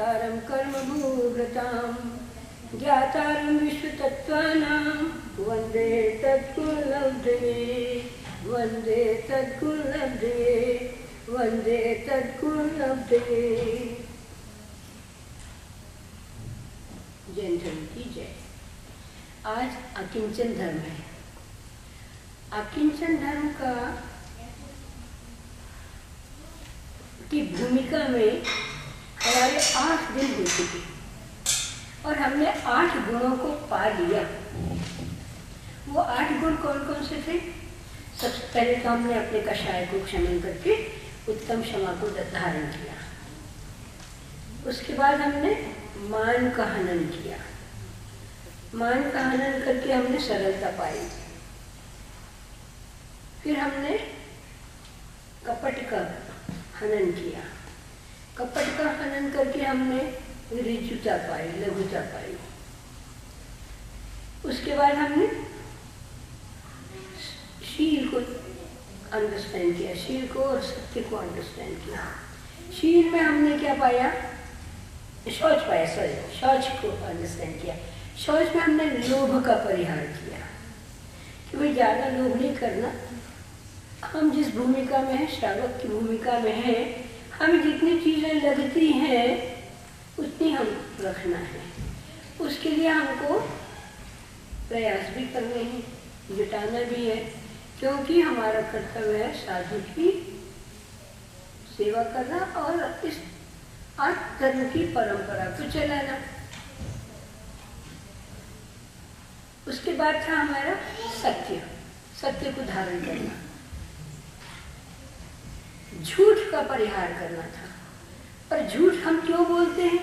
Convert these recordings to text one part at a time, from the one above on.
भोक्तारं कर्मभूभृतां ज्ञातारं विश्वतत्त्वानां वन्दे तत्कुललब्धये वन्दे तत्कुललब्धये वन्दे तत्कुललब्धये। जैन धर्म की जय। आज अकिंचन धर्म है। अकिंचन धर्म की भूमिका में हमारे 8 दिन हो चुके और हमने 8 गुणों को पा लिया। वो 8 गुण कौन कौन से थे? सबसे पहले तो हमने अपने कषाय को क्षमन करके उत्तम क्षमा को धारण किया। उसके बाद हमने मान का हनन किया। मान का हनन करके हमने सरलता पाई। फिर हमने कपट का हनन किया। कपट का हनन करके हमने ऋजुता पाई, लघुता पाई। उसके बाद हमने शील को अंडरस्टैंड किया, शील को और सत्य को अंडरस्टैंड किया। शील में हमने क्या पाया? शौच पाया, शौच को अंडरस्टैंड किया। शौच में हमने लोभ का परिहार किया कि भाई ज़्यादा लोभ नहीं करना। हम जिस भूमिका में हैं, श्रावक की भूमिका में हैं, हमें जितनी चीज़ें लगती हैं उतनी हम रखना है। उसके लिए हमको प्रयास भी करने हैं, जुटाना भी है, क्योंकि हमारा कर्तव्य है साधु की सेवा करना और इस आत्म धर्म की परंपरा को चलाना। उसके बाद था हमारा सत्य, सत्य को धारण करना। झूठ का परिहार करना था। पर झूठ हम क्यों बोलते हैं?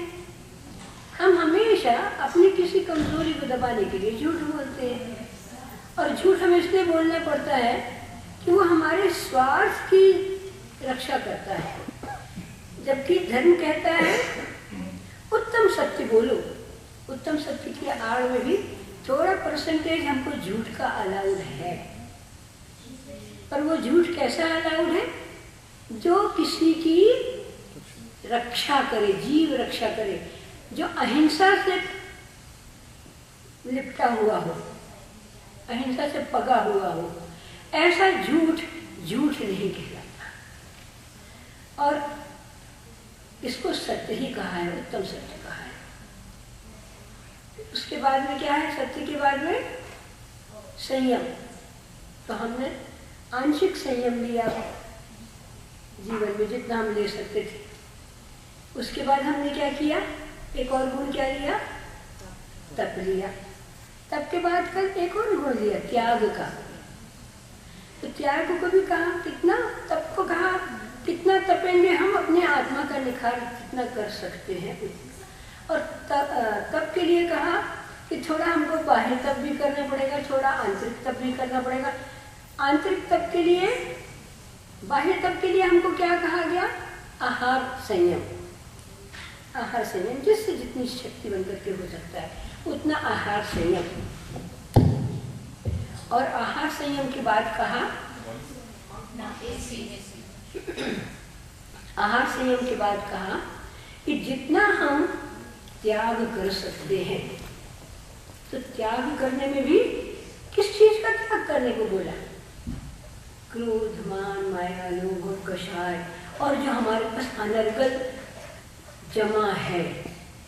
हम हमेशा अपनी किसी कमजोरी को दबाने के लिए झूठ बोलते हैं। और झूठ हमें इसलिए बोलना पड़ता है कि वो हमारे स्वार्थ की रक्षा करता है। जबकि धर्म कहता है उत्तम सत्य बोलो। उत्तम सत्य की आड़ में भी थोड़ा परसेंटेज हमको झूठ का अलाउड है। पर वो झूठ कैसा अलाउड है? जो किसी की रक्षा करे, जीव रक्षा करे, जो अहिंसा से लिपटा हुआ हो, अहिंसा से पगा हुआ हो, ऐसा झूठ झूठ नहीं कहलाता। और इसको सत्य ही कहा है, उत्तम सत्य कहा है। उसके बाद में क्या है? सत्य के बाद में संयम। तो हमने आंशिक संयम लिया जीवन में, जितना हम ले सकते थे। उसके बाद हमने क्या किया? एक और गुण क्या लिया? तप लिया। तप के बाद कल एक और गुण लिया, त्याग का। तो त्याग को भी कहा, कितना तप को कहा, कितना तपेंगे हम अपने आत्मा का निखार कितना कर सकते हैं। और तप के लिए कहा कि थोड़ा हमको बाह्य तप भी करना पड़ेगा, थोड़ा आंतरिक तप भी करना पड़ेगा। आंतरिक तप के लिए, बाह्य तप के लिए हमको क्या कहा गया? आहार संयम। आहार संयम, जिससे जितनी शक्ति बनकर के हो सकता है उतना आहार संयम। और आहार संयम के बाद कहा, आहार संयम के बाद कहा कि जितना हम त्याग कर सकते हैं, तो त्याग करने में भी किस चीज का त्याग करने को बोला? क्रोध, मान, माया, लोभ और कषाय, और जो हमारे पास अनर्गल जमा है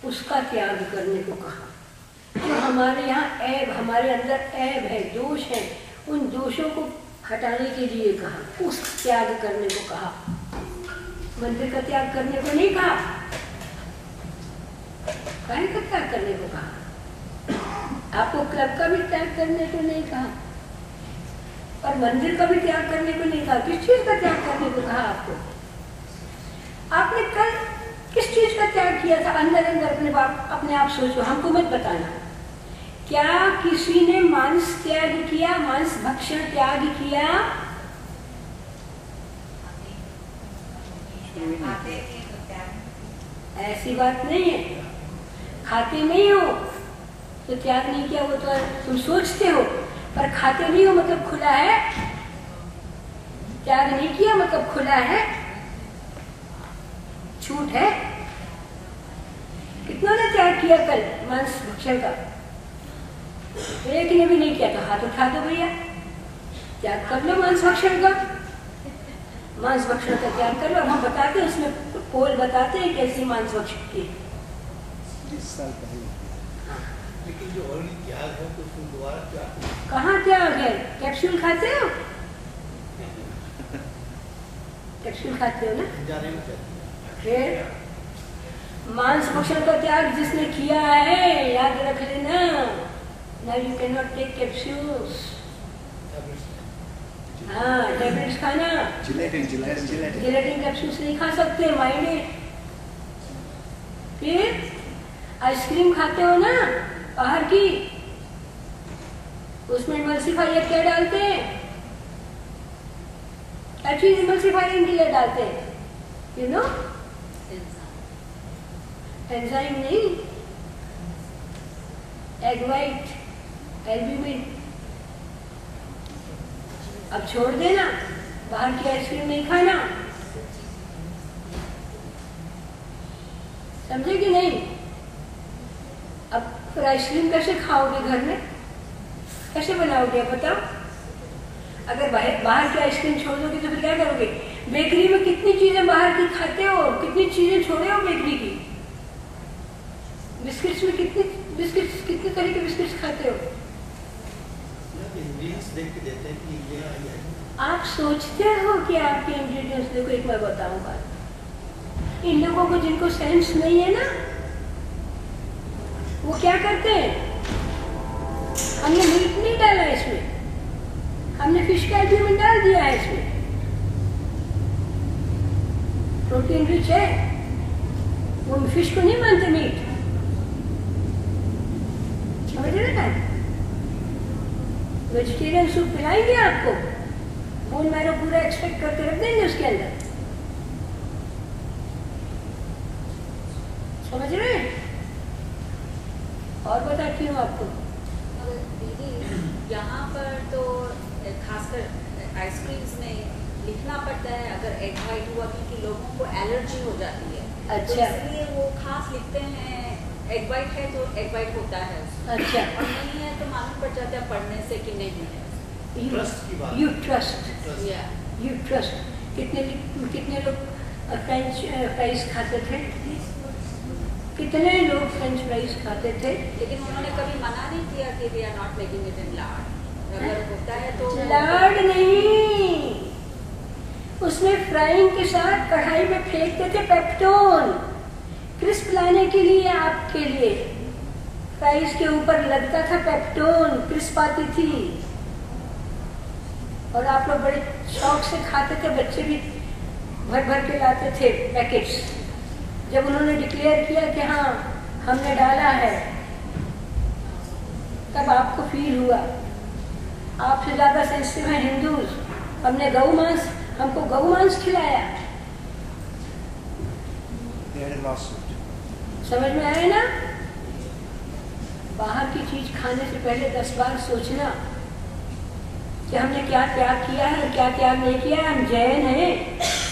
उसका त्याग करने को कहा। जो हमारे यहाँ ऐब, हमारे अंदर ऐब है, दोष है, उन दोषों को हटाने के लिए कहा, उस त्याग करने को कहा। मंदिर का त्याग करने को नहीं कहा, काय का त्याग करने को कहा। आपको क्लब का भी त्याग करने को नहीं कहा और मंदिर का भी त्याग करने को नहीं कहा। किस चीज का त्याग करने को कहा आपको? आपने कल किस चीज का त्याग किया था? अंदर अंदर अपने आप सोचो, हमको मत बताना। क्या किसी ने मांस त्याग किया, मांस भक्षण त्याग किया? ऐसी बात नहीं है। खाते नहीं हो तो त्याग नहीं किया, वो तो तुम सोचते हो, पर खाते नहीं हो मतलब खुला है। त्याग नहीं किया मतलब खुला है, छूट है। त्याग किया कल मांस भक्षण का? एक ने भी नहीं किया तो हाथ उठा दो भैया, त्याग कर लो मांस भक्षण का। मांस भक्षण का त्याग कर लो। हम बताते हैं उसमें पोल बताते हैं कैसी मांस भक्षण की। 20 साल पहले। लेकिन जो ऑलरेडी त्याग है तो उसमें दोबारा त्याग कहाँ त्याग है? कैप्सूल खाते हो? कैप्सूल खाते हो ना? जाने में क्या? फिर मांस भक्षण का त्याग जिसने किया है याद रख लेना, now you cannot take capsules। हाँ, टैबलेट्स खाना, जिलेटिन कैप्सूल्स नहीं खा सकते, माइंडेड। फिर आइसक्रीम खाते हो ना बाहर की, उसमें इमल्सिफायर क्या डालते हैं? क्या चीज इमल्सिफायर के लिए डालते हैं? यू नो, एंजाइम नहीं, एग वाइट, एल्ब्यूमिन। अब छोड़ देना, बाहर की आइसक्रीम नहीं खाना, समझे कि नहीं? अब फिर आइसक्रीम कैसे खाओगे घर में? कैसे बनाओगे बताओ? अगर बाहर की आइसक्रीम छोड़ दोगे तो फिर क्या करोगे? बेकरी में कितनी चीजें बाहर की खाते हो, कितनी चीजें छोड़े हो बेकरी की। बिस्किट्स में कितने तरह के बिस्किट्स खाते हो? देख के देते हैं कि ये आप सोचते हो कि आपके इंग्रेडिएंट्स, देखो एक मैं बताऊंगा, इन लोगों को जिनको सेंस नहीं है ना, वो क्या करते हैं? हमने मीट नहीं डाला इसमें, हमने फिश का एल्ब्यूमिन डाल दिया है इसमें, प्रोटीन रिच है, वो फिश को नहीं मानते मीट। समझ रहे हैं? वेजिटेरियन सूप पिलाएंगे आपको, बोन मैरो पूरा एक्सपेक्ट करके रख देंगे उसके अंदर। समझ रहे हैं? और बताती हूँ आपको। दीदी यहाँ पर तो खासकर आइसक्रीम्स में लिखना पड़ता है अगर एग वाइट हुआ, क्योंकि लोगों को एलर्जी हो जाती है। अच्छा। तो इसलिए वो खास लिखते हैं एग वाइट है तो एग वाइट होता है। अच्छा। और नहीं है तो मालूम पड़ जाता है पढ़ने से कि नहीं है। ट्रस्ट की बात। यू ट्रस्ट, या यू ट्रस्ट। कितने लोग फ्रेंच फ्राइज खाते थे? कितने लोग फ्रेंच फ्राइज खाते थे? लेकिन उन्होंने कभी मना नहीं किया कि we are not making it in lord. अगर होता है तो लार्ड नहीं, उसमें फ्राइंग के साथ कढ़ाई में फेंकते थे पेप्टोन, क्रिस्प लाने के लिए। आपके लिए फ्राइज के ऊपर लगता था पेप्टोन, क्रिस्प आती थी, और आप लोग बड़े शौक से खाते थे। बच्चे भी भर भर के लाते थे पैकेट्स। जब उन्होंने डिक्लेयर किया कि हाँ हमने डाला है, तब आपको फील हुआ। आपसे ज्यादा सेंसिटिव है हिंदूज। हमको गौ मांस खिलाया। समझ में आया ना? बाहर की चीज खाने से पहले 10 बार सोचना कि हमने क्या त्याग किया है और क्या त्याग नहीं किया है। हम जैन हैं,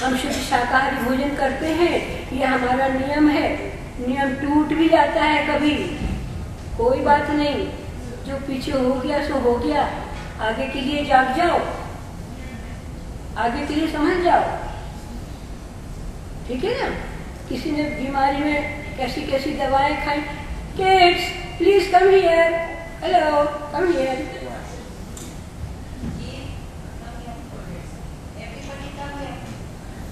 हम शुद्ध शाकाहारी भोजन करते हैं, ये हमारा नियम है। नियम टूट भी जाता है कभी, कोई बात नहीं, जो पीछे हो गया सो हो गया। आगे के लिए जाग जाओ, आगे के लिए समझ जाओ, ठीक है ना? किसी ने बीमारी में कैसी कैसी दवाएं खाई। Kids please come here, hello come here.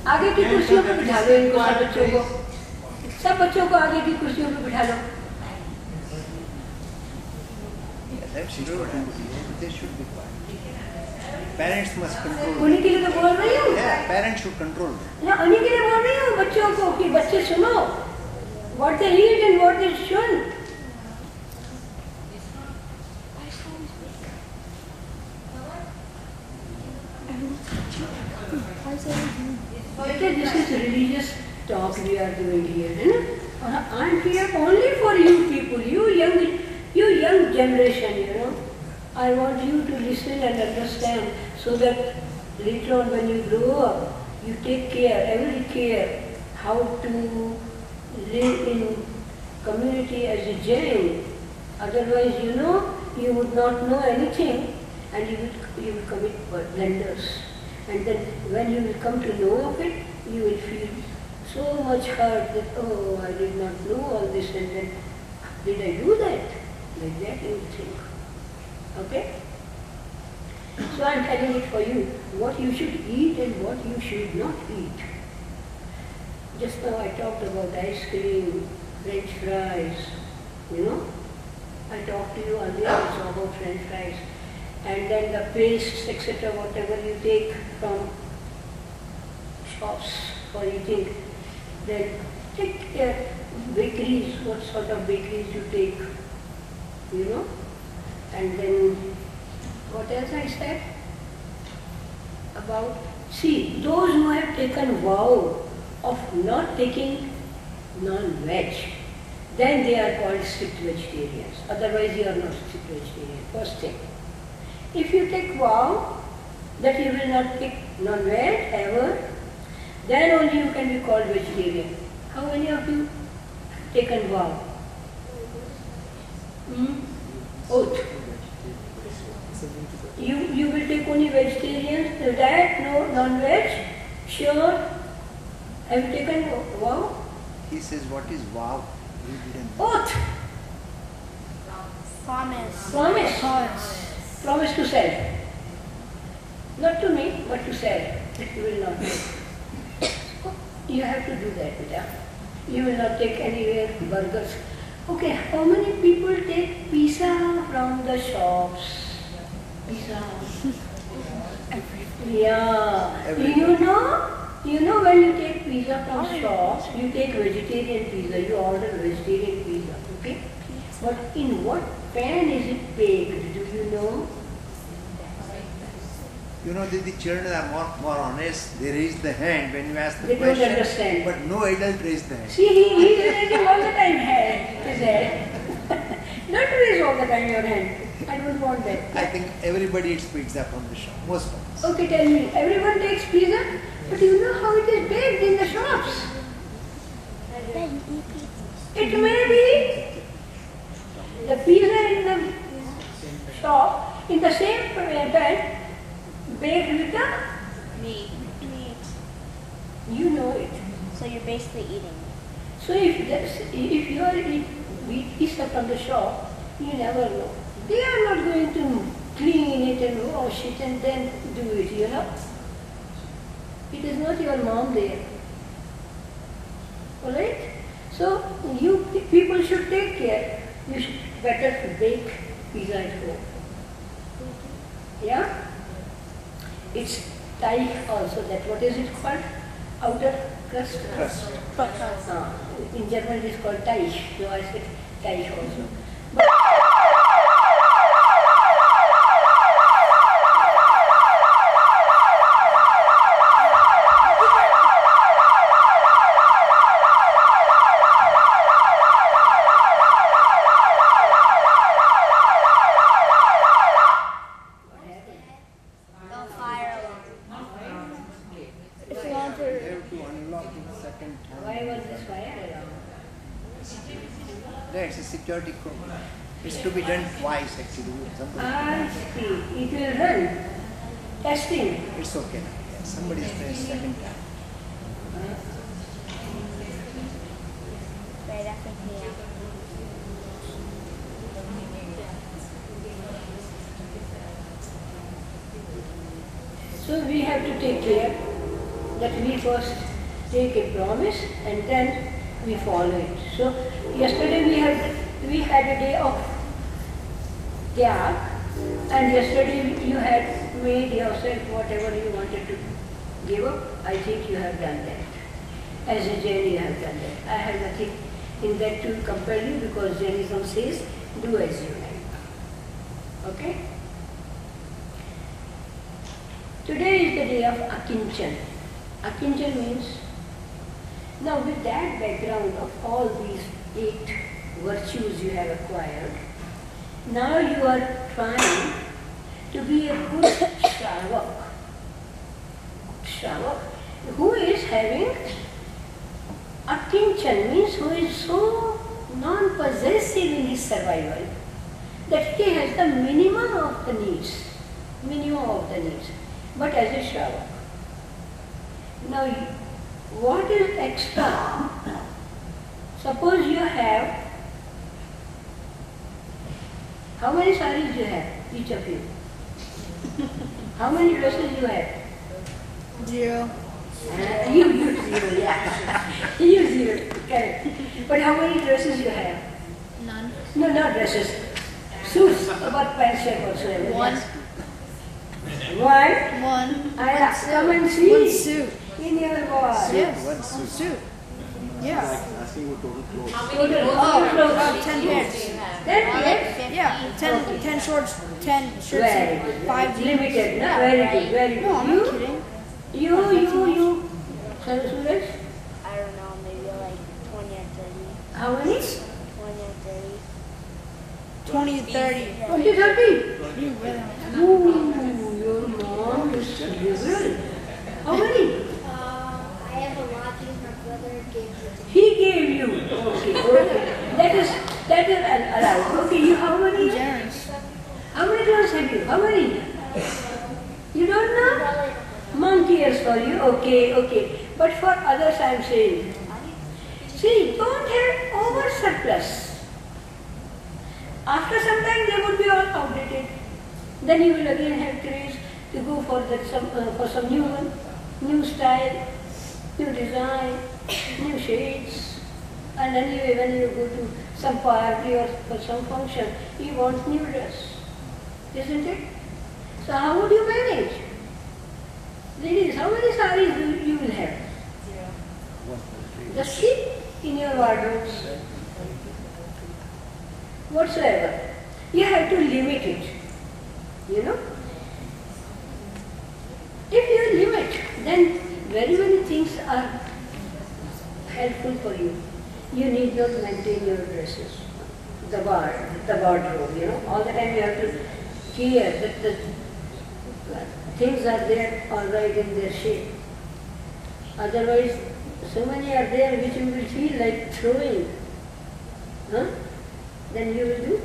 आगे की कुर्सियों पर बिठा लो इनको, सब बच्चों को, सब बच्चों को आगे की कुर्सियों पर बिठा लो। Parents must control. उन्हीं के लिए तो बोल रही हूँ। Yeah, parents should control. ना उन्हीं के लिए बोल रही हूँ बच्चों को कि बच्चे सुनो, what they eat and what they shouldn't. This is religious talk we are doing here, है ना? I am here only for you people, you young generation, you know. I want you to listen and understand, so that later on when you grow up, you take care, every care, how to live in community as a Jain. Otherwise, you would not know anything and you will commit blunders. And then when you will come to know of it, you will feel so much hurt that, oh, I did not know all this, and then did I do that? Like that you will think. Okay? So I am telling it for you, what you should eat and what you should not eat. Just now I talked about ice cream, French fries, I talked to you earlier also about French fries. And then the pastes, etc., whatever you take from shops for eating. Then take bakeries, what sort of bakeries you take, And then what else I said? About, see, those who have taken vow of not taking non-veg, then they are called strict vegetarians. Otherwise you are not strict vegetarian. First thing. If you take vow that you will not take non-veg ever, then only you can be called vegetarian. How many of you have taken vow? Oath. You will take only vegetarian, that, no non-veg, sure. Have you taken vow? He says, what is vow? We didn't. Oath. Promise. Promise. Promise to self. Not to me, but to self. That you will not take. You have to do that, Vita. You will not take anywhere burgers. Okay, how many people take pizza from the shops? Pizza. Yeah. You know when you take pizza from shops, you take vegetarian pizza, you order vegetarian pizza, okay? But in what pan is it baked? Do you know? The children are more honest. They raise the hand when you ask the They question. don't understand. But no adult raised the hand. See, he is raising all the time his head. Not raise all the time your hand. I don't want that. I think everybody eats pizza from the shop. Most of us. Okay, tell me. Everyone takes pizza, but you know how it is baked in the shops. It may be the pizza in the shop in the same pan baked with the Meat. you know it. So you're basically eating. So if you are eating pizza from the shop, you never know. They are not going to clean it and wash it and then do it, It is not your mom there. Alright? So people should take care. You should better bake pizza at home. Yeah? It's taich also, that what is it called? Outer crust? Crust. In German it is called taich, so I said taich also. It's a security code. It's to be done twice actually. I see. It will run. Testing. It's okay. Somebody's pressed second time. Right after KL. So we have to take care that we first take a promise and then we follow it. So yesterday we had a day of tyag, and yesterday you had made yourself whatever you wanted to give up. I think you have done that. As a Jain you have done that. I have nothing in that to compel you because Jainism says do as you like. Okay? Today is the day of Akinchan. Akinchan means, now with that background of all these 8 virtues you have acquired, now you are trying to be a good Shravak. Shravak, who is having Akinchan, means who is so possessive in his survival that he has the minimum of the needs. But as a Shravak. Now, what is extra? Suppose you have, how many saris you have, each of you? How many dresses you have? 0. You zero, yeah. You zero, correct. But how many dresses you have? None. No, not dresses. Suits, about pants, shirt, whatsoever. 1. One. 1. I come and see. 1 suit. In your wall. Yes. One suit. Suit. Yeah. asking for total clothes. How many Total. clothes Oh, do you 10 use? pairs. Do you have? That yes. Yeah. 10 shorts, 10 shirts, Very and good. 5 jeans. Limited, no? Very good, very good. No, I'm not kidding. You. Suraj? I don't know, maybe like 20 or 30. How many? 20 or 30. 20 to 30. 20, 30. You really Ooh, your mom is liberal. How many? I have a lot because my brother gave it to me. He gave you. Okay. That is allowed. Okay, you how many? generous. How many clothes have you? How many? You don't know? Mom cares for you. Okay. But for others I am saying, see, don't have over surplus. After some time they would be all outdated. Then you will again have craze to go for some new one, new style, new design, new shades. And anyway, when you go to some party or for some function, you want new dress, isn't it? So how would you manage? Ladies, how many saris you will have? 0. Just keep in your wardrobes. Whatsoever. You have to limit it. You know? If you limit, then very many things are helpful for you. You need not maintain your dresses, the wardrobe, you know. All the time you have to care that the things are there all right in their shape. Otherwise, so many are there which you will feel like throwing. Huh? Then you will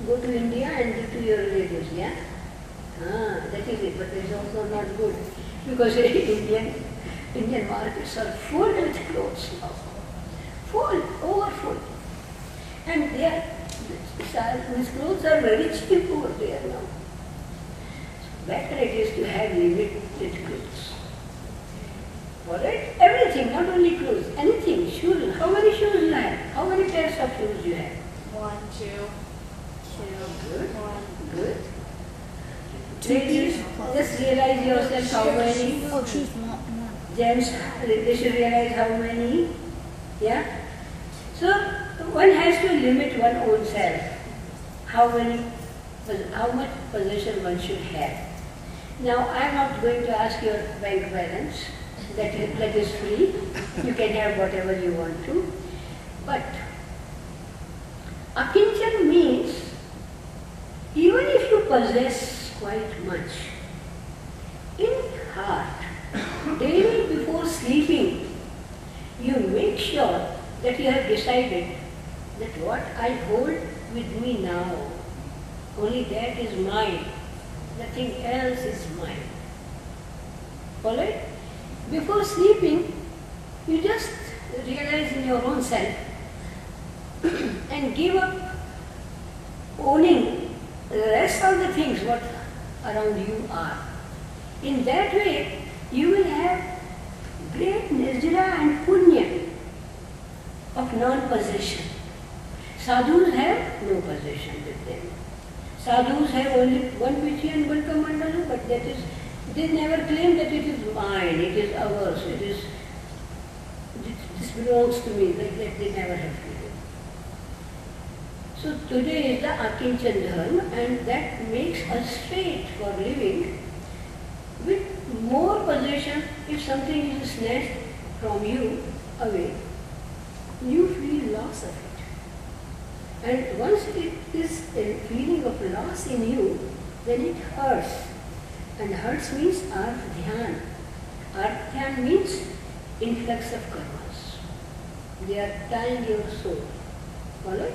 go to India and give to your relatives, yeah? That is it, but it is also not good because Indian markets are full with clothes now. Full, overfull. And these clothes are very cheap over there now. Better it is to have limited clothes. Alright? Everything, not only clothes, anything, shoes. How many shoes you have? How many pairs of shoes you have? 1, 2, 2, Good. 1. Good. 2 Ladies, pieces. just realize yourself how many. Oh, shoes, 1. Gents, they should realize how many. Yeah? So, one has to limit one own self. How much possession one should have. Now, I am not going to ask your bank balance. That is free. You can have whatever you want to. But, akinchan means, even if you possess quite much, in heart, daily before sleeping, you make sure that you have decided that what I hold with me now, only that is mine, nothing else is mine. Alright? Before sleeping, you just realize in your own self and give up owning the rest of the things what around you are. In that way, you will have great nirjara and punya of non-possession. Sadhus have no possession with them. Sadhus have only one pichi and one kamandalu, but they never claim that it is mine, it is ours, this belongs to me, like that they never have to do. So today is the Akinchan Dharma, and that makes us straight for living with more possession. If something is snatched from you away, you feel loss of it. And once it is a feeling of loss in you, then it hurts. And hurts means ardhyan. Ardhyan means influx of karmas. They are tying your soul. Follow it?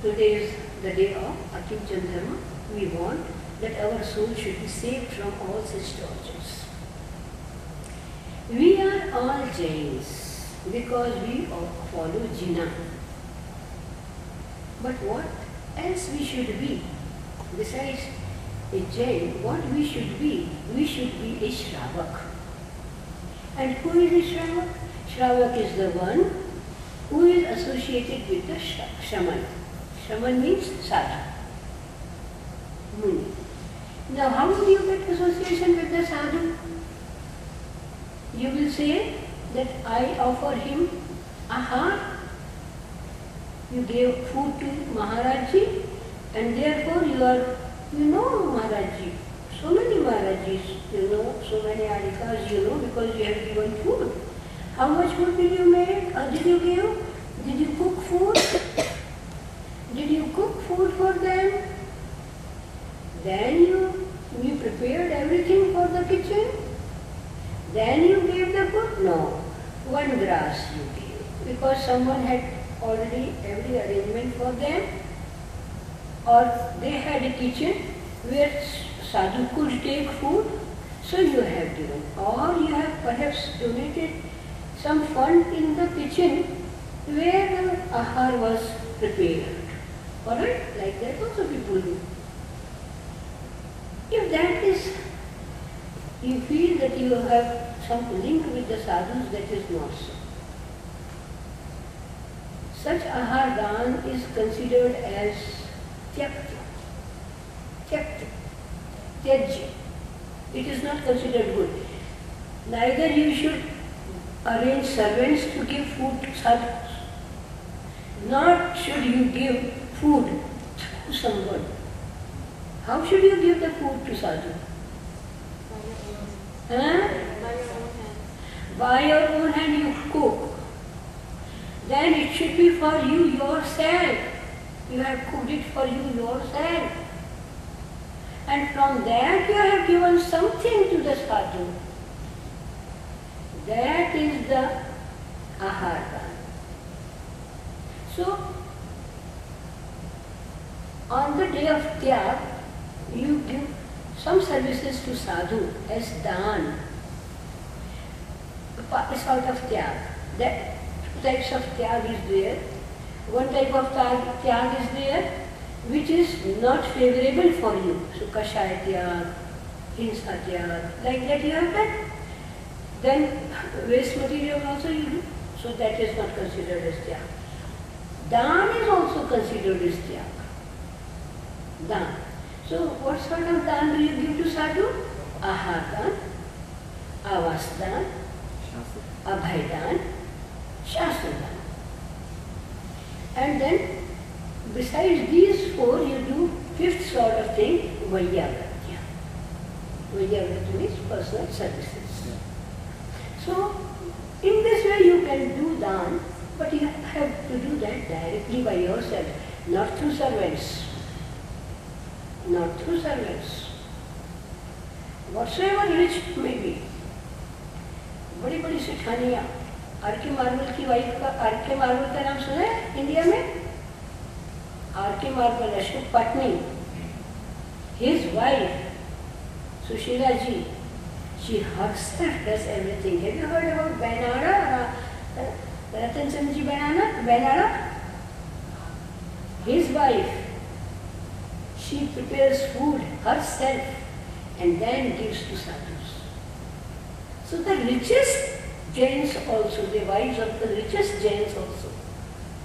today is the day of Akinchana Dharma. We want that our soul should be saved from all such tortures. We are all Jains because we all follow Jina. But what else we should be? Besides a Jain, what we should be? We should be a Shravak. And who is a Shravak? Shravak is the one who is associated with the Shaman. Shaman means sadhu, Muni. Now how do you get association with the sadhu? You will say that I offer him ahar. You gave food to Maharajji and therefore you know Maharajji. So many Maharajis, so many Adikas, because you have given food. How much food did you make? Or did you give? Did you cook food? Did you cook food for them? Then you prepared everything for the kitchen? Then you gave the food? No. One grass you gave. Because someone had already every arrangement for them. Or they had a kitchen where sadhu could take food. So you have given. Or you have perhaps donated some fund in the kitchen where the ahar was prepared. Alright? Like that also people do. If that is, you feel that you have some link with the sadhus, that is not so. Such ahar dan is considered as tyakta. Tyajya. It is not considered good. Neither you should arrange servants to give food to sadhus. Nor should you give food to someone. How should you give the food to sadhu? Huh? By your own hand you cook. Then it should be for you yourself. You have cooked it for you yourself. And from that you have given something to the sadhu. That is the ahar dan. So, on the day of Tyag, you give some services to sadhu as dan. It's out of Tyag. That types of Tyag is there. One type of Tyag is there which is not favorable for you. So, Kashaya Tyag, Hinsa Tyag, like that you have done. Then waste material also you do. So that is not considered as Tyag. Dan is also considered as Tyag. Dan. So what sort of dan do you give to sadhu? Ahar dan, avas dan, abhay dan, shastra dan. And then besides these four you do fifth sort of thing, Vaiyavratya. Vaiyavratya means personal services. So, in this way you can do dan, but you have to do that directly by yourself, not through servants. Not through servants. Whatsoever rich may be. बड़ी बड़ी सेठानियाँ, R K. Marble की wife का, R K. Marble का नाम सुना है India में? R K. Marble, Ashok पत्नी, his wife, Sushila ji, she herself does everything. Have you heard about Bainara? Ratan Chandji Bainara? His wife, she prepares food herself and then gives to sadhus. So the richest Jains also, the wives of the richest Jains also,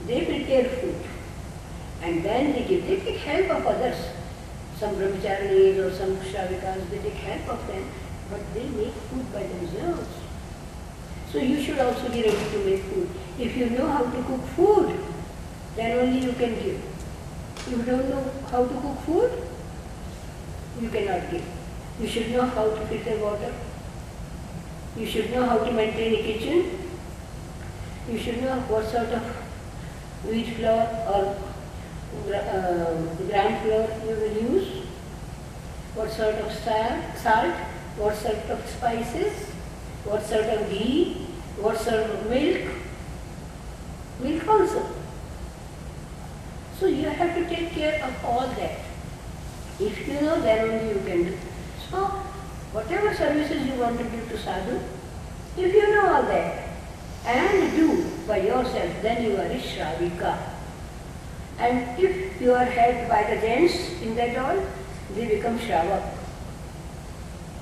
they prepare food and then they give. They take help of others. Some brahmacharis or some shravikas, they take help of them. But they make food by themselves. So you should also be ready to make food. If you know how to cook food, then only you can give. If you don't know how to cook food, you cannot give. You should know how to filter water. You should know how to maintain a kitchen. You should know what sort of wheat flour or gram flour you will use. What sort of salt. What sort of spices, what sort of ghee, what sort of milk also. So you have to take care of all that. If you know, then only you can do. So whatever services you want to do to sadhu, if you know all that and do by yourself, then you are a Shravika. And if you are helped by the gents in that all, they become Shravak.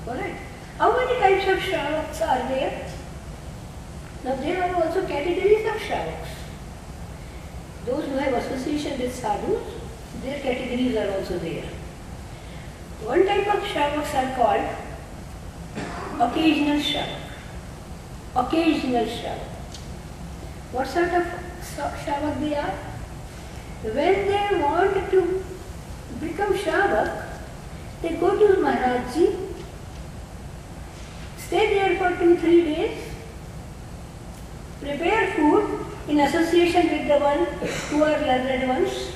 Alright? How many types of Shravaks are there? Now there are also categories of Shravaks. Those who have association with sadhus, their categories are also there. One type of Shravaks are called occasional Shravak. Occasional Shravak. What sort of Shravak they are? When they want to become Shravak, they go to Maharaj Ji, stay there for 2-3 days, prepare food in association with the one who are learned ones,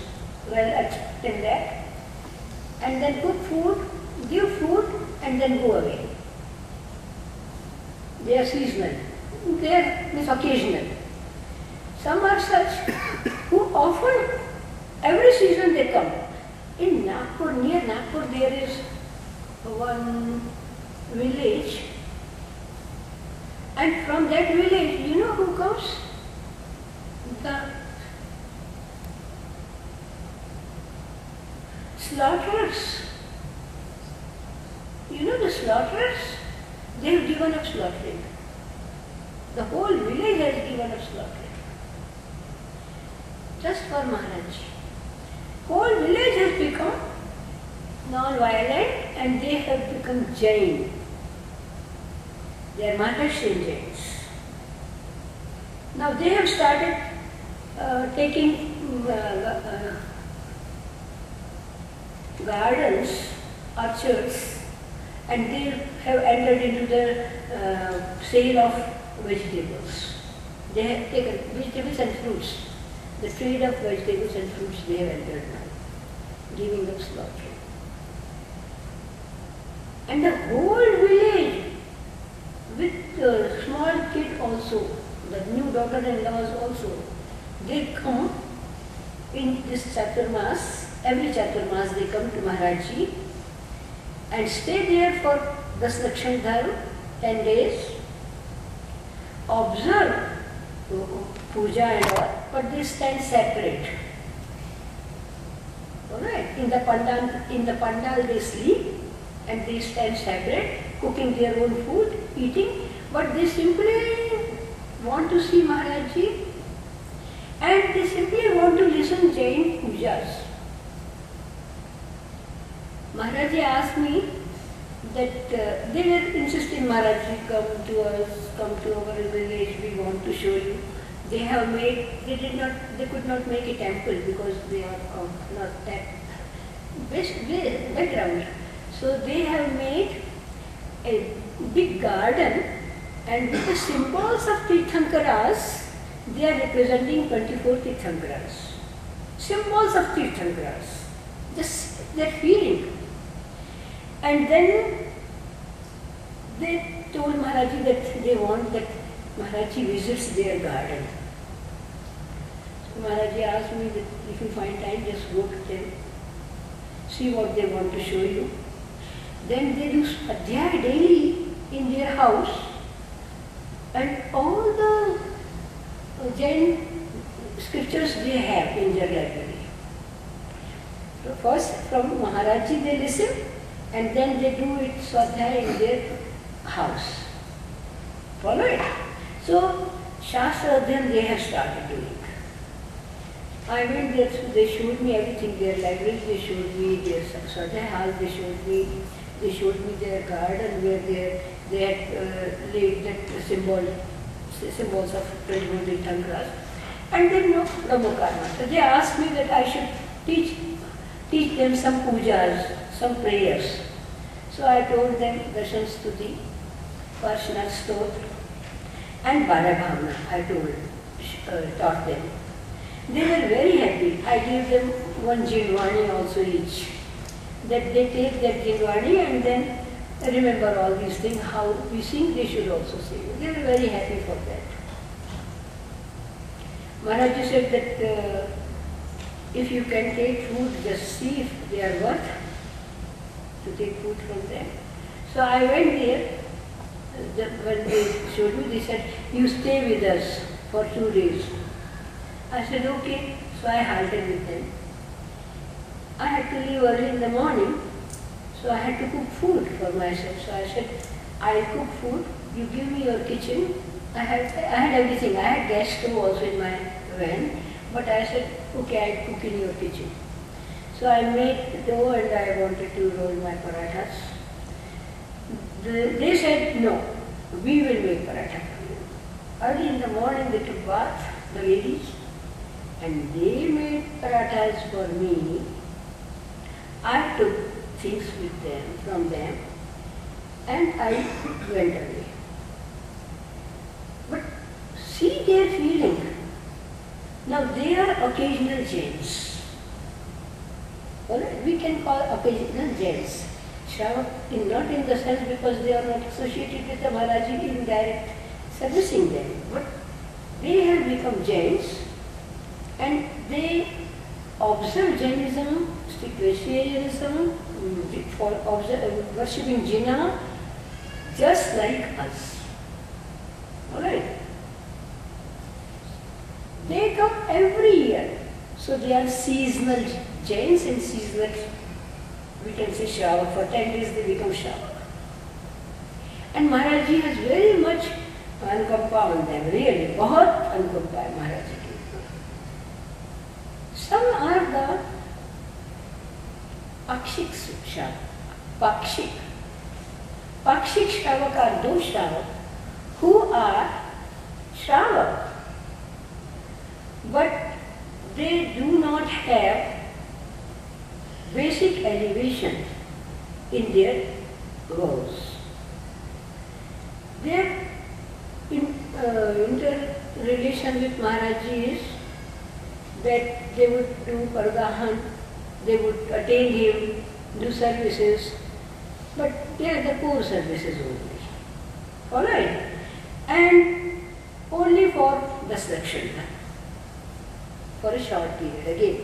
well expert in that, and then cook food, give food, and then go away. They are seasonal. They are occasional. Some are such who often, every season they come. In Nagpur, near Nagpur, there is one village, and from that village, you know who comes? The slaughterers. You know the slaughterers? They have given up slaughtering. The whole village has given up slaughtering. Just for Maharaj. Whole village has become non-violent and they have become Jain. They are Maharashtrian Jains. Now they have started taking gardens, orchards, and they have entered into the sale of vegetables. They have taken vegetables and fruits. The trade of vegetables and fruits they have entered now, giving up slaughtering. And the whole village, with the small kid also, the new daughter-in-laws also, they come in this Chaturmas, every Chaturmas they come to Maharaj Ji and stay there for the Lakshmi Dharma, 10 days, observe puja and all, but they stand separate. Alright, in the pandal they sleep and they stand separate, cooking their own food, eating, but they simply want to see Maharaj Ji and they simply want to listen Jain pujas. Maharaj Ji asked me that they were insisting, Maharaj Ji, come to us, come to our village, we want to show you. They could not make a temple because they are not that background. So they have made a big garden and with the symbols of Tirthankaras, they are representing 24 Tirthankaras. Symbols of Tirthankaras. Just that feeling. And then they told Maharaj Ji that they want that Maharaj Ji visits their garden. So Maharaj Ji asked me that if you find time, just go to them, see what they want to show you. Then they do Adhyay daily in their house and all the Jain scriptures they have in their library. So first from Maharaj Ji they listen and then they do it Swadhyay in their house. Follow it? So Shastra Adhyan they have started doing. I went there, so they showed me everything, their library, they showed me their Swadhyay hall, they showed me their garden where they had laid that symbols of 24 Tirthankaras. And then no Brahmakarma. So they asked me that I should teach them some pujas, some prayers. So I told them Darshan Stuti, Varshana Stotra and Bala Bhavana, I taught them. They were very happy. I gave them one Jindwani also each. That they take that Jindwani and then remember all these things, how we sing, they should also sing. They were very happy for that. Maharaj Ji said that if you can take food, just see if they are worth to take food from them. So I went there. When they showed me, they said, you stay with us for 2 days. I said, okay. So I halted with them. I had to leave early in the morning, so I had to cook food for myself. So I said, I'll cook food, you give me your kitchen. I had everything. I had gas stove also in my van, but I said, okay, I'll cook in your kitchen. So I made dough and I wanted to roll my parathas. They said, no, we will make paratha for you. Early in the morning they took bath, the ladies, and they made parathas for me. I took things with them, from them, and I went away. But see their feeling. Now they are occasional Jains. Alright, we can call occasional Jains. Shravak, not in the sense because they are not associated with the Maharaji in direct servicing them, but they have become Jains and they observe Jainism, strict vegetarianism, for worshipping Jinnah, just like us. Alright? They come every year. So they are seasonal Jains and seasonal, we can say Shravak. For 10 days they become Shravak. And Maharaji has very much Anukampa on them, really. Bahut Anukampa hai Maharaji ki. Some are the Pakshik Shravak. Pakshik. Pakshik Shravak are those Shravak who are Shravak, but they do not have basic elevation in their vows. Their interrelation with Maharaji is that they would do pardahan, they would attain him, do services, but they are the poor services only. Alright? And only for Dasdakshana, for a short period again.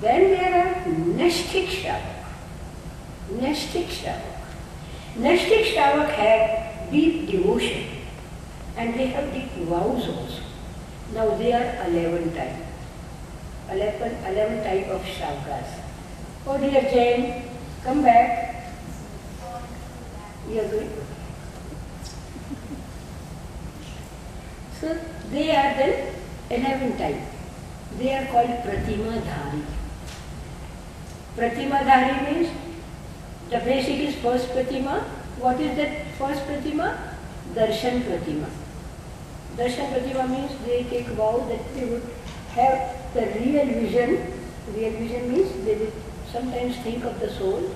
Then there are Nashtik Shravak. Nashtik Shravak. Nashtik Shravak have deep devotion and they have deep vows also. Now they are 11 type. 11 type of Shravakas. Oh dear Jain, come back. You are good. So they are then 11 type. They are called Pratima Dhari. Pratima Dhari means the basic is first Pratima. What is that first Pratima? Darshan Pratima. Darshan Pratima means they take vow that they would have the real vision. Real vision means they will sometimes think of the soul,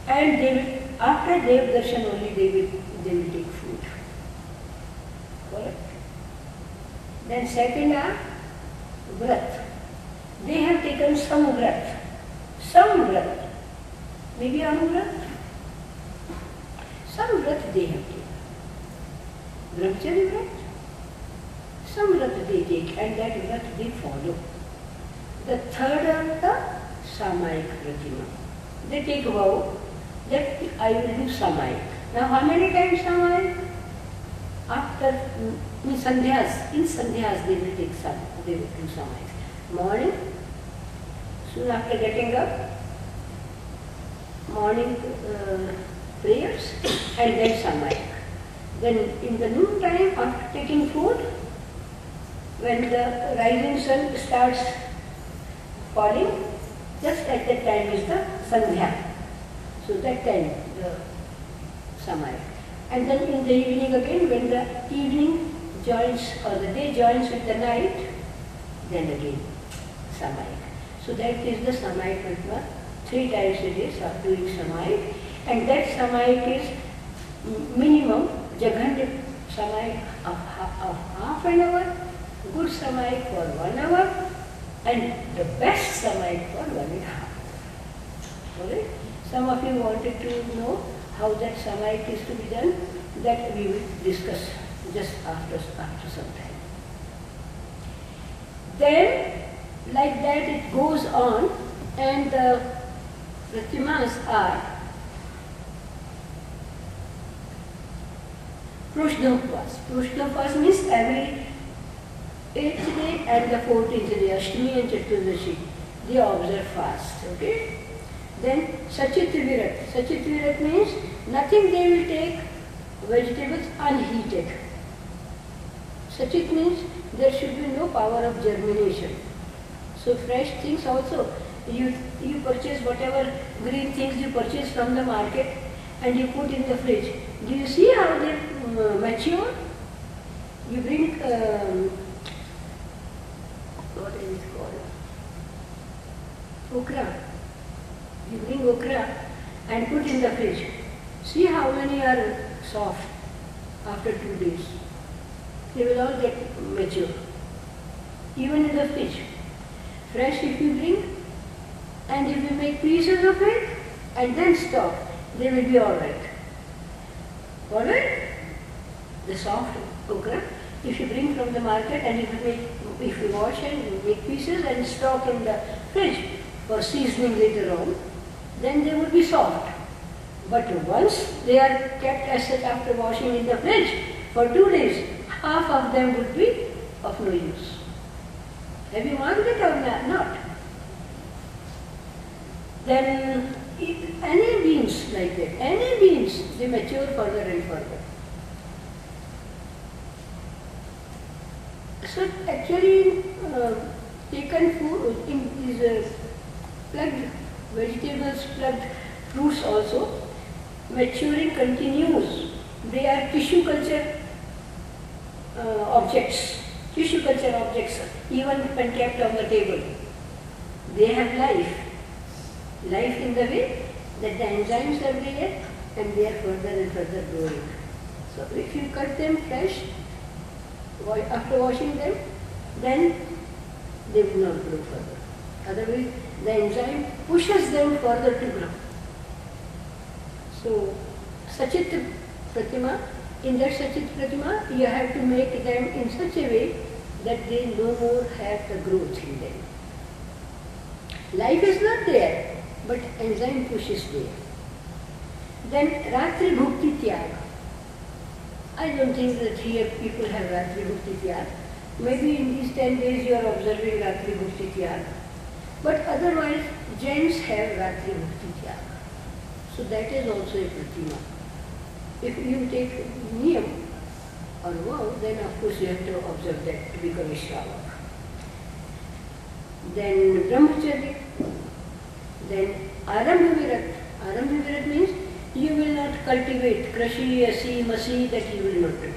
and they will, after Dev Darshan only they will take food. Correct? Then second are Vrat. They have taken some Vrat. Some Vrat. Maybe Anuvrat. Some Vrat they have taken. Brahmachari Vrat. Some Vrat they take and that Vrat they follow. The third are the Samayik Pratima. They take vow that I will do Samayik. Now how many times Samayik? After in Sandhyas they will take they will do Samayik. Morning, soon after getting up, morning prayers and then Samayik. Then in the noon time after taking food, when the rising sun starts falling, just at that time is the Sandhya. So that time the Samayik. And then in the evening again, when the evening joins or the day joins with the night, then again Samayik. So that is the Samayik Pratma. 3 times a day doing Samayik. And that Samayik is minimum Jaghant Samayik of half an hour, good Samayik for 1 hour, and the best Samayik for 1.5 hours. Alright? Some of you wanted to know how that Samayik is to be done. That we will discuss just after some time. Then, like that it goes on, and the Pratimas are Prushnopvas. Prushnopvas means every 8th day and the 14th day, Ashtami and Chaturdashi, they observe fast. Okay? Then Sachit Virat. Sachit Virat means nothing they will take, vegetables unheated. Sachit means there should be no power of germination. So fresh things also, you purchase whatever green things you purchase from the market and you put in the fridge. Do you see how they mature? You bring, what is it called? Okra. You bring okra and put in the fridge. See how many are soft after 2 days. They will all get mature. Even in the fridge. Fresh if you bring, and if you make pieces of it and then stock, they will be alright. Alright? The soft okra, if you bring from the market and if you wash and make pieces and stock in the fridge for seasoning later on, then they will be soft. But once they are kept as such after washing in the fridge for 2 days, half of them would be of no use. Have you marked it or not? Then any beans like that, any beans, they mature further and further. So actually taken food in these plugged vegetables, plugged fruits also, maturing continues. They are tissue culture objects. Tissue culture objects, even when kept on the table. They have life. Life in the way that the enzymes are there and they are further and further growing. So if you cut them fresh, after washing them, then they will not grow further. Otherwise, the enzyme pushes them further to grow. So, Sachit Pratima, in that Sachit Pratima, you have to make them in such a way that they no more have the growth in them. Life is not there, but enzyme pushes there. Then Ratri Bhukti Tyaga. I don't think that here people have Ratri Bhukti Tyaga. Maybe in these 10 days you are observing Ratri Bhukti Tyaga. But otherwise, Jains have Ratri Bhukti Tyaga. So that is also a Pratima. If you take Niyam or vow, then of course you have to observe that to become a Shravak. Then Brahmacharya. Then Arambha Virat. Arambha Virat means you will not cultivate Krashi, Asi, Masi, that you will not do.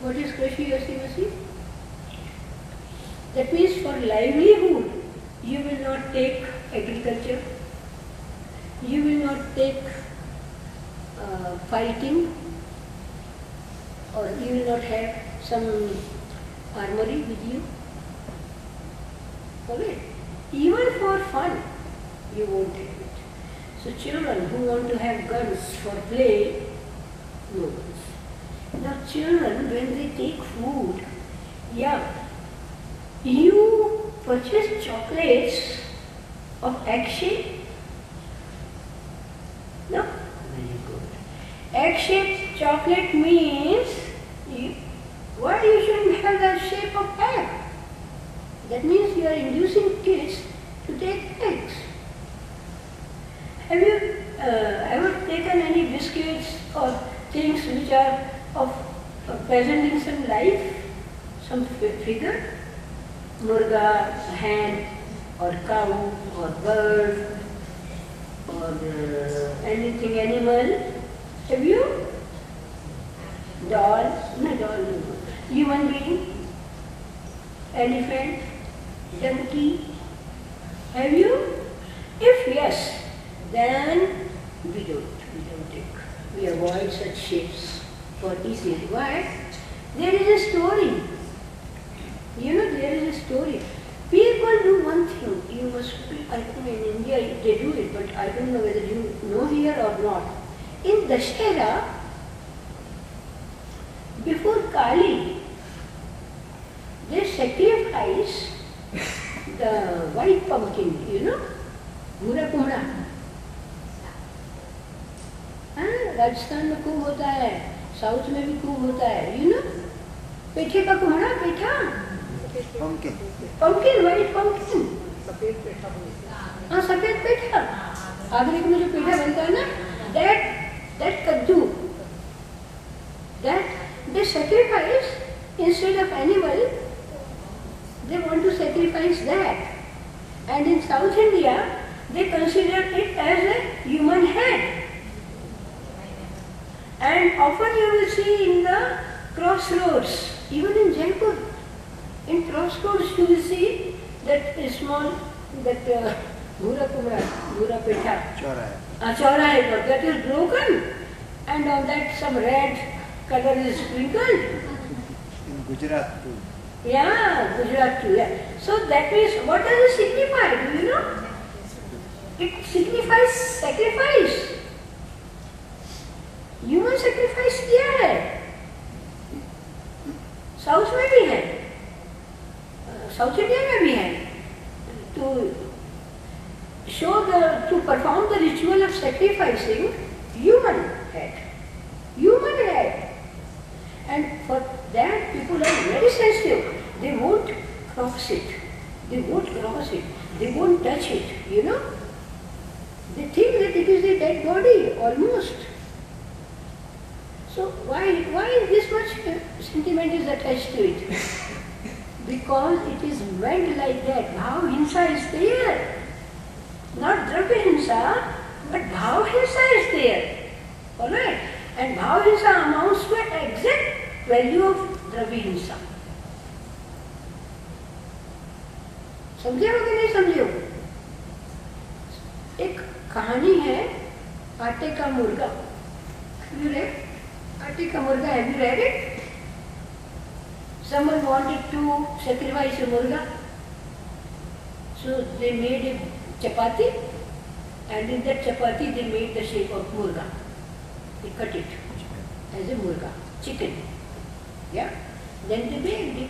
What is Krashi, Asi, Masi? That means for livelihood, you will not take agriculture, you will not take fighting, or you will not have some armory with you. Alright? Even for fun, you won't take it. So children who want to have guns for play, no guns. Now children, when they take food, you purchase chocolates of egg shape? No? Very good. Egg-shaped chocolate means why you shouldn't have the shape of egg? That means you are inducing kids to take eggs. Have you ever taken any biscuits or things which are present in some life, some figure? Murga, hen, or cow, or bird, or anything animal. Have you? Doll? No, doll, no. Human being? Elephant? Donkey? Have you? If yes, then we don't take. We avoid such shapes for easily. Why? There is a story. You know, there is a story. People do one thing. You must be, I think in India they do it, but I don't know whether you know here or not. In Dashera, before Kali, they sacrifice sacrifice the white pumpkin, you know, भूरा कुमड़ा, राजस्थान में खूब होता है, south में भी खूब होता है, you know, पेठे का कुमड़ा, पेठा, Pumpkin. pumpkin, white pumpkin, सफेद पेठा बोलते हैं। हाँ सफेद पेठा, आगरे में जो पेठा बनता है ना, that कद्दू, that they sacrifice instead of animal, they want to sacrifice that, and in South India they consider it as a human head, and often you will see in the crossroads, even in Jaipur, in crossroads you will see that small, that bhura kumra, bhura petha, chauраहे पर, that is broken, and on that some red color is sprinkled. In Gujarat too. Yeah, Gujarat too. Yeah. So that means, what does it signify? Do you know? It signifies sacrifice. Human sacrifice किया है, south में भी है, south India में भी है, to show to perform the ritual of sacrificing human head, and for that people are very sensitive. They won't cross it, they won't touch it, you know. They think that it is a dead body almost. So why this much sentiment is attached to it? Because it is meant like that. Bhav hinsa is there. Not Dravya hinsa, but Bhav hinsa is there. Alright? And Bhav hinsa amounts to an exact value of Dravya hinsa. समझे हो कि नहीं समझे हो? एक कहानी है आटे का मुर्गा. You read? आटे का मुर्गा, have you read it? Someone wanted to sacrifice a murga, so they made a chapati, and in that chapati they made the shape of murga. They cut it as a murga, chicken. Yeah. Then they baked it.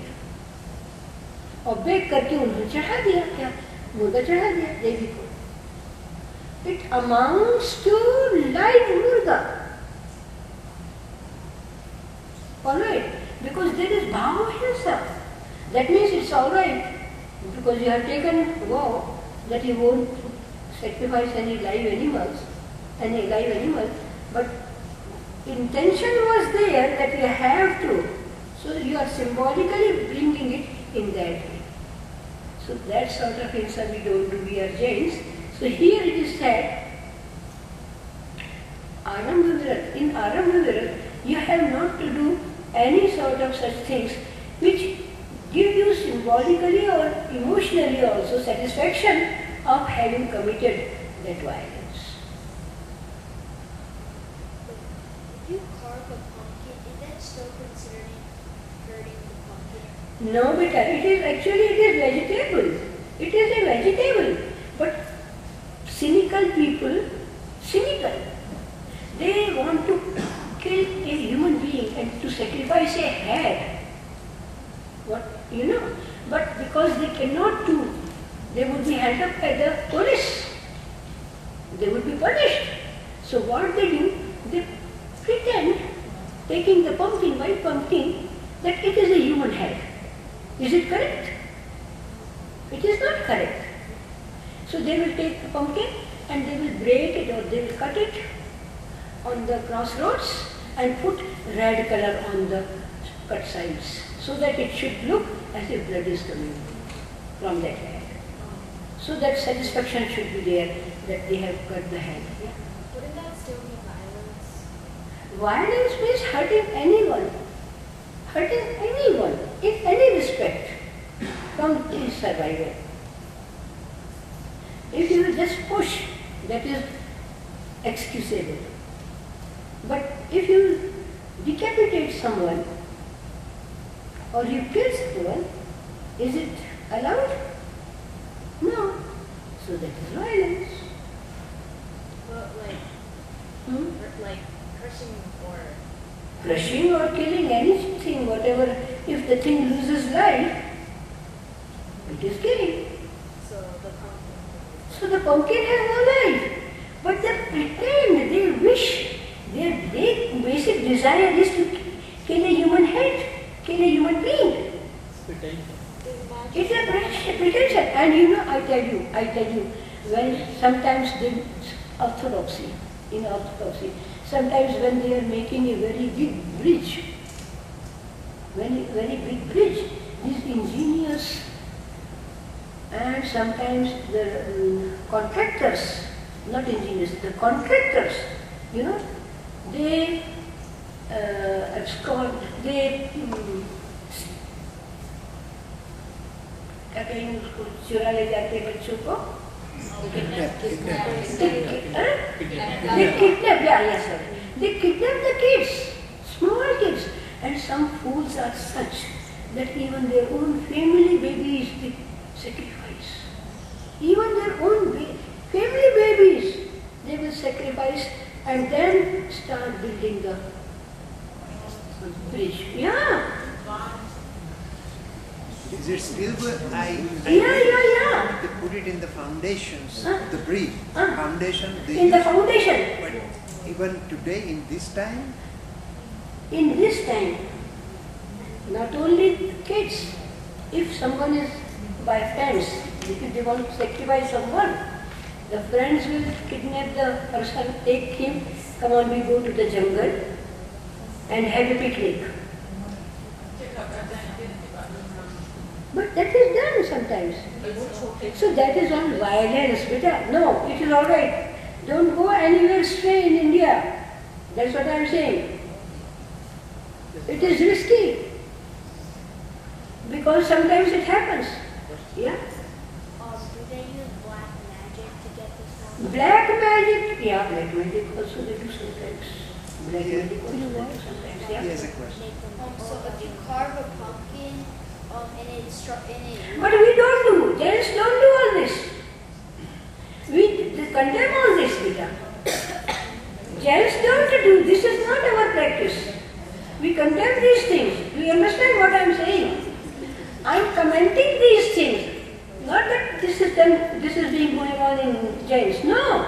और bake करके उन्होंने चढ़ा दिया, क्या मुर्गा चढ़ा दिया देवी को. It amounts to live murga. Alright, because there is bhava hinsa. That means it's alright, because you have taken vow that you won't sacrifice any live animal, but intention was there that you have to. So you are symbolically bringing it in that way. So that sort of hinsa we don't do, we are Jains. So here it is said, Arambha Virat, in Arambha Virat, you have not to do any sort of such things which give you symbolically or emotionally also satisfaction of having committed that violence. If you carve a pumpkin, is that still considered hurting the pumpkin? No, beta, it is vegetable. It is a vegetable. But cynical people, they want to kill a human being and to sacrifice a head. What, you know? But because they cannot do, they would be held up by the police. They would be punished. So what they do, they pretend, taking the pumpkin, white pumpkin, that it is a human head. Is it correct? It is not correct. So they will take the pumpkin and they will break it or they will cut it on the crossroads and put red color on the cut sides so that it should look as if blood is coming from that head. So that satisfaction should be there that they have cut the head. Yeah. Wouldn't that still be violence? Violence means hurting anyone in any respect from his survival. If you just push, that is excusable. But if you decapitate someone or you kill someone, is it allowed? No. So that is violence. Well, like crushing or Crushing or killing anything, whatever, if the thing loses life, It is killing. So the pumpkin. So the pumpkin has no life. But they pretend, they wish, their basic desire is to kill a human head, kill a human being. It's a pretension. And you know, I tell you, when sometimes in orthodoxy, sometimes when they are making a very big bridge, very big bridge, these ingenious and sometimes the contractors, not engineers, the contractors, you know, they abscond, they क्या कहेंगे उसको चुरा ले जाते हैं बच्चों को they kidnap, yes sir, they kidnap the kids, small kids, and some fools are such that even their own family babies they sacrifice, even their own family babies they will sacrifice and then start building the bridge. Yeah. Is it still good? Yeah. They put it in the foundations, Huh? the brief. Huh? Foundation. They In the use- foundation. But even today, in this time, In this time, not only kids, if someone is by friends, if they want to sacrifice someone, the friends will kidnap the person, take him, come on, we go to the jungle and have a picnic. But that is done sometimes. So that is all violence. Beta. No, it is all right. Don't go anywhere stray in India. That's what I am saying. It is risky. Because sometimes it happens. Yeah? Do they use black magic to get this one? Black magic. Yeah, black magic also they do sometimes. Black Yeah. magic also they do sometimes. he Yeah. has a question. So if you carve a pumpkin, and it's But we don't do. Jains don't do all this. We condemn all this, Vita. Jains don't do. This is not our practice. We condemn these things. Do you understand what I am saying? I am commenting these things. Not that this is done, this is being going on in Jains. No.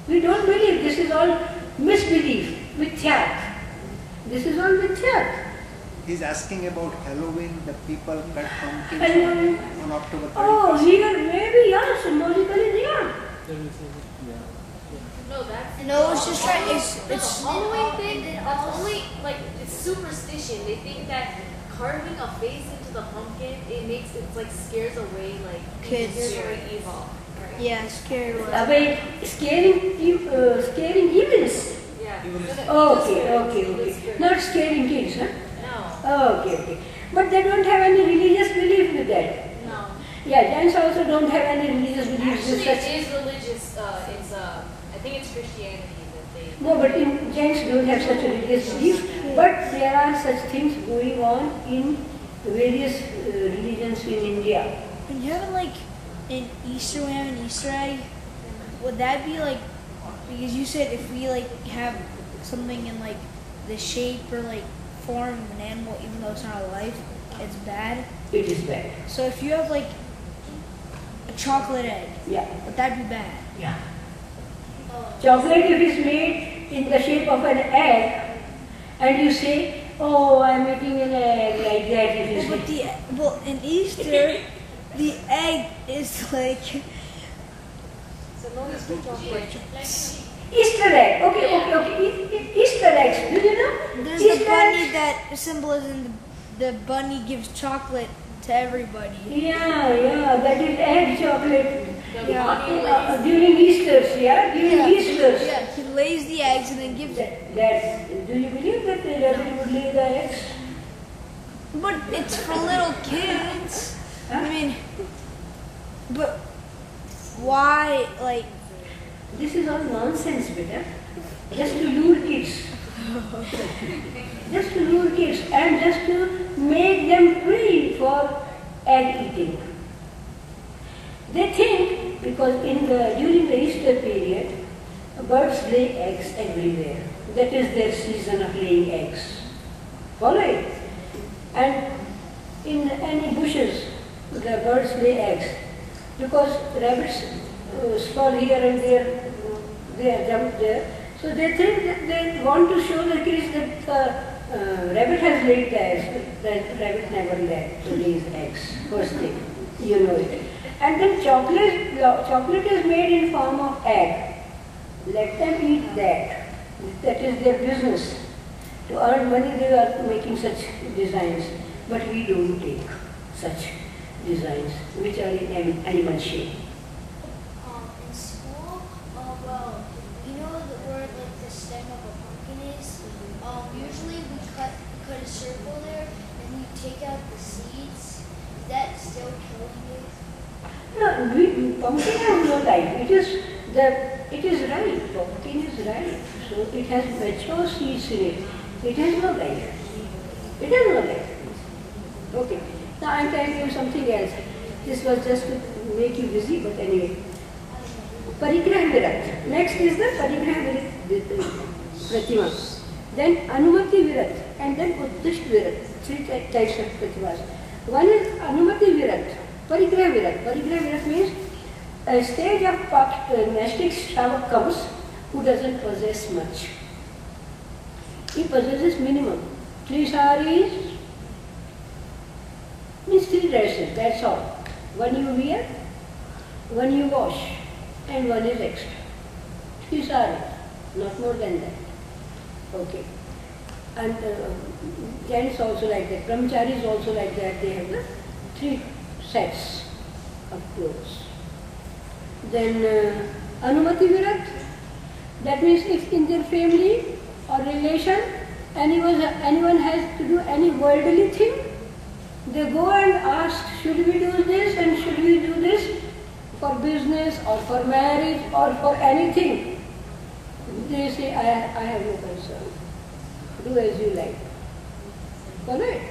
We don't believe. This is all misbelief, mithyat. This is all mithyat. He's asking about Halloween, the people cut pumpkins Halloween. on October 31st. Oh, here maybe, yeah, symbolically they are. No, that's No, it's just trying. the It's Halloween thing. That's only like it's superstition. They think that carving a face into the pumpkin it like scares away like Kids. very evil. Right? yeah, scared. About scaring evils. Yeah. Okay. Not scaring kids, huh? No. Okay. But they don't have any religious belief with that. No. Yeah, Jains also don't have any religious beliefs with Actually, it such. is religious. I think it's Christianity that they. No, but in Jains don't have such religious beliefs. But there are such things going on in various religions in India. When you have like an Easter, we have an Easter egg. Would that be like? Because you said if we like have something in like the shape or like form of an animal, even though it's not alive, it's bad. It is bad. So if you have like a chocolate egg, Yeah. would that be bad? Yeah. Chocolate, if it is made in the shape of an egg, and you say, oh, I'm eating an egg like that, it is. But in Easter, the egg is like So no Easter chocolate. Easter egg. Okay. Easter eggs. Do you know? there's Easter the bunny eggs. that symbolism. The bunny gives chocolate to everybody. Yeah. That is egg chocolate. Yeah. During Easter's, yeah? During Easter's. Yeah, he lays the eggs and then gives it. Do you believe that the rabbit would lay the eggs? But it's for little kids. I mean, but why, like, This is all nonsense, beta. Just to lure kids. Just to lure kids and just to make them free for egg eating. They think because during the Easter period, birds lay eggs everywhere. That is their season of laying eggs. Follow it? And in any bushes, the birds lay eggs. Because rabbits sprawl here and there, they jump there. So they think that they want to show the kids that the rabbit has laid the eggs. The rabbit never lays eggs, first thing, you know it. And then chocolate is made in form of egg. Let them eat that. That is their business. To earn money they are making such designs. But we don't take such designs which are in animal shape. In school, well, you know where like the stem of a pumpkin is? Usually we cut a circle there and we take out the seeds. Is that still killing you? No, pumpkin has no life. It is ripe. Pumpkin is ripe. So it has mature seeds in it. It has no life. It has no life. Okay. Now I am telling you something else. This was just to make you busy, but anyway. Parigraha Virat. Next is the Parigraha Virat Pratima. Then Anumati Virat and then Uddisht Virat. Three types of Pratimas. One is Anumati Virat. Parigraha Virat. Parigraha Virat means a stage of monastic Shravak comes who doesn't possess much. He possesses minimum. 3 saris, means 3 dresses, that's all. One you wear, one you wash, and one is extra. 3 saris, not more than that. Okay. And gents also like that. Brahmacharis also like that. They have the 3 sets of clothes. Then Anumati Virat, that means if in their family or relation anyone has to do any worldly thing, they go and ask, should we do this and should we do this for business or for marriage or for anything? They say, I have no concern. Do as you like. Alright?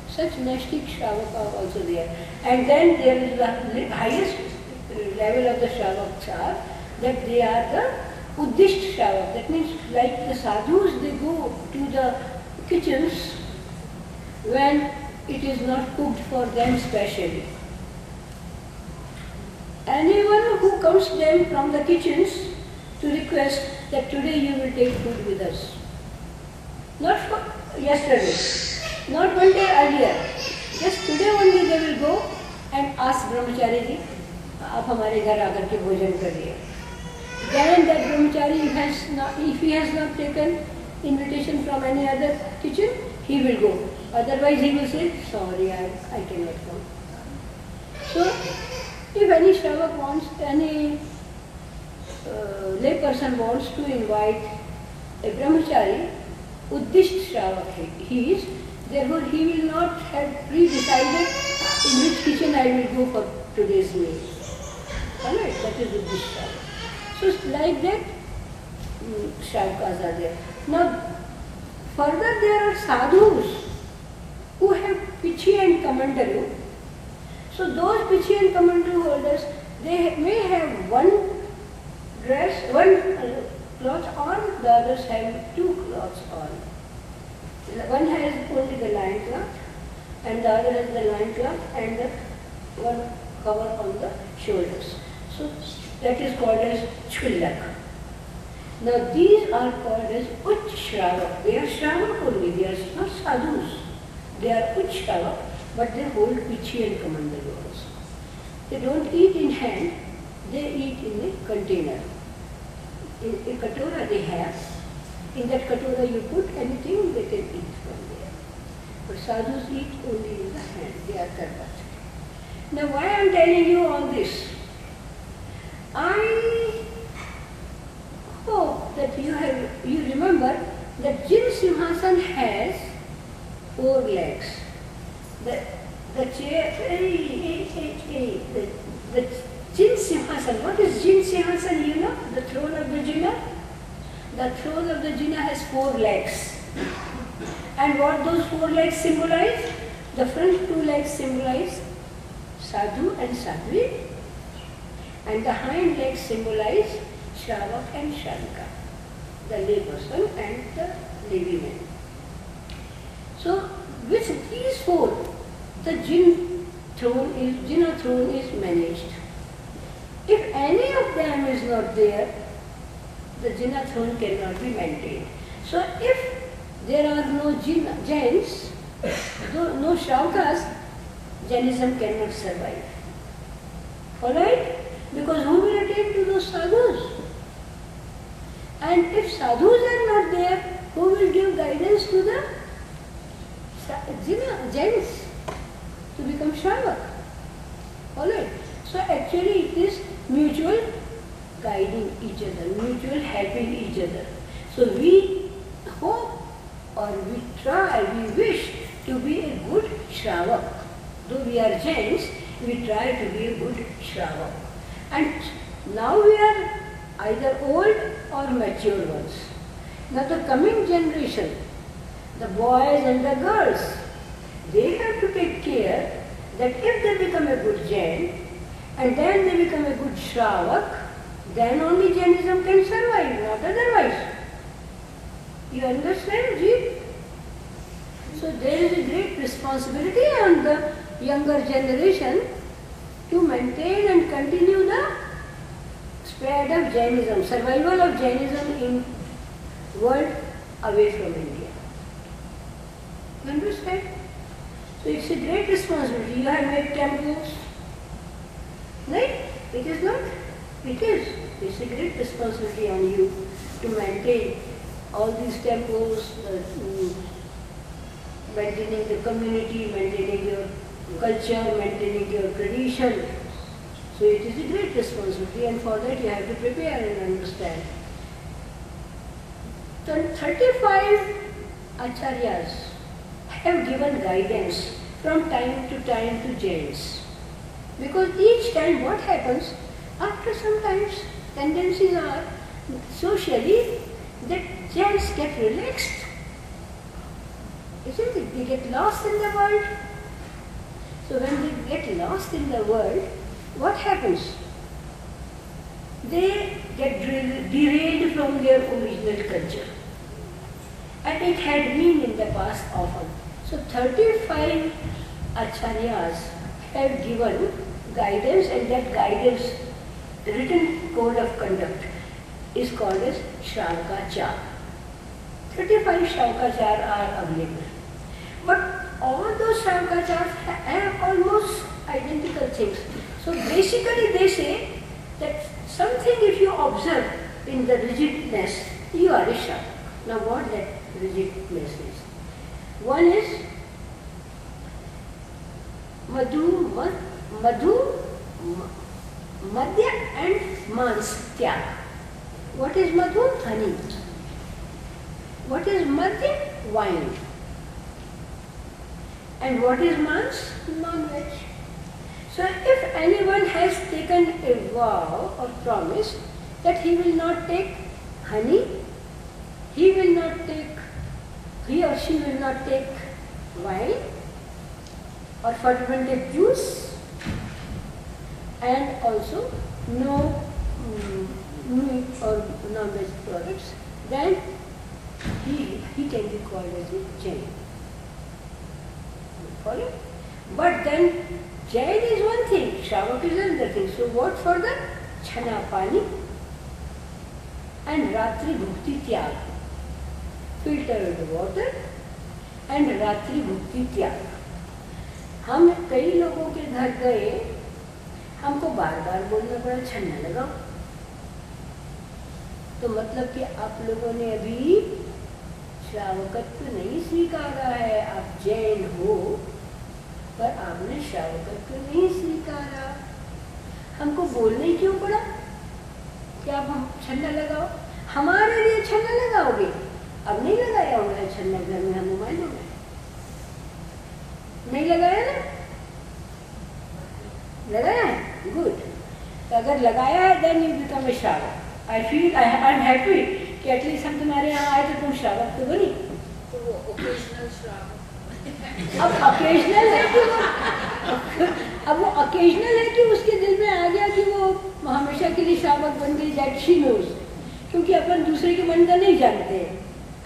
Such nastic Shravak are also there. And then there is the highest level of the Shravaks are that they are the Uddisht Shravak. That means like the sadhus, they go to the kitchens when it is not cooked for them specially. Anyone who comes to them from the kitchens to request that today you will take food with us. Not for yesterday, not one day earlier. Just today only they will go and ask Brahmachari ji, आप हमारे घर आकर के भोजन करिए. Then that brahmachari, if he has not taken invitation from any other kitchen, he will go. Otherwise he will say, sorry, I cannot come. So, if any Shravak wants, any lay person wants to invite a brahmachari, Uddisht Shravak he is, therefore he will not have pre-decided in which kitchen I will go for today's meal. Alright, that is Uddisht Shravak. So like that, Shravakas are there. Now, further there are sadhus who have Pichi and Kamandalu. So those Pichi and Kamandalu holders, they may have one dress, one cloth on, the others have 2 cloths on. One has only the loin cloth and the other has the loin cloth and the one cover on the shoulders. So that is called as Chullak. Now these are called as Uch Shravak. They are Shravak only, they are not sadhus. They are Uch Shravak, but they hold Pichi and Kamandalu also. They don't eat in hand, they eat in a container. In a katora they have. In that katora you put anything, they can eat from there. But sadhus eat only in the hand, they are karvat. Now why I am telling you all this? I hope that you remember that Jin Simhasan has 4 legs. The chair, the Jin Simhasan. What is Jin Simhasan? You know, the throne of the Jinnah. The throne of the Jinnah has 4 legs. And what those 4 legs symbolize? The front 2 legs symbolize Sadhu and Sadhvi. And the hind legs symbolize Shravak and Shravika, the layperson and the layman. So with these 4, the Jinn Jinnah throne is managed. If any of them is not there, the Jinnah throne cannot be maintained. So if there are no Jains, no Shravakas, Jainism cannot survive. Alright? Because who will attend to those sadhus? And if sadhus are not there, who will give guidance to the Jains to become Shravak? Alright? So actually it is mutual guiding each other, mutual helping each other. So we hope or we try, we wish to be a good Shravak. Though we are Jains, we try to be a good Shravak. And now we are either old or mature ones. Now the coming generation, the boys and the girls, they have to take care that if they become a good Jain and then they become a good Shravak, then only Jainism can survive, not otherwise. You understand, Ji? So there is a great responsibility on the younger generation to maintain and continue the spread of Jainism, survival of Jainism in world away from India. You understand? So it's a great responsibility. You have made temples, right? It is not? It is. It's a great responsibility on you to maintain all these temples, maintaining the community, maintaining your culture, maintaining your tradition. So it is a great responsibility, and for that you have to prepare and understand. So 35 acharyas have given guidance from time to Jains. Because each time what happens, after some times tendencies are socially that Jains get relaxed. Isn't it? They get lost in the world. So when they get lost in the world, what happens? They get derailed from their original culture. And it had been in the past often. So 35 acharyas have given guidance, and that guidance, the written code of conduct, is called as Shravakachar. 35 Shravakachar are available. But all those Shravakachars have almost identical things. So basically they say that something if you observe in the rigidness, you are a Shravak. Now what that rigidness is? One is Madhu, Madhya and Mans, Tyag. What is Madhu? Honey. What is Madhya? Wine. And what is Mans? Non-veg. So if anyone has taken a vow or promise that he will not take honey, he or she will not take wine or fermented juice, and also no meat or non-veg products, then he can be called as a Jain. Follow? But then Jain is one thing, Shravak is another thing. So what for the Chana Pani and Ratri Bhukti Tyag, filtered water and Ratri Bhukti Tyag. हम कई लोगों के घर गए, हमको बार बार बोलना पड़ा छन्ना लगाओ। तो मतलब कि आप लोगों ने अभी श्रावकत्व नहीं स्वीकारा है, आप जैन हो पर आपने श्रावकत्व नहीं स्वीकारा। हमको बोलने क्यों पड़ा कि आप हम छन्ना लगाओ? हमारे लिए छन्ना लगाओगे? अब नहीं लगाया होगा छन्ना घर में, हम मोबाइल में नहीं लगाया ना? लगाया है? गुड। तो अगर लगाया है देन यू बिकम ए श्रावक। आई एम हैप्पी कि एटलीस्ट हम तुम्हारे यहाँ आए तो तुम श्रावक तो बनी। तो वो ओकेजनल श्रावक। अब ओकेजनल है कि अब वो ओकेजनल है कि उसके दिल में आ गया कि वो हमेशा के लिए श्रावक बन गई, दैट शी नोज। क्योंकि अपन दूसरे के मन का नहीं जानते हैं,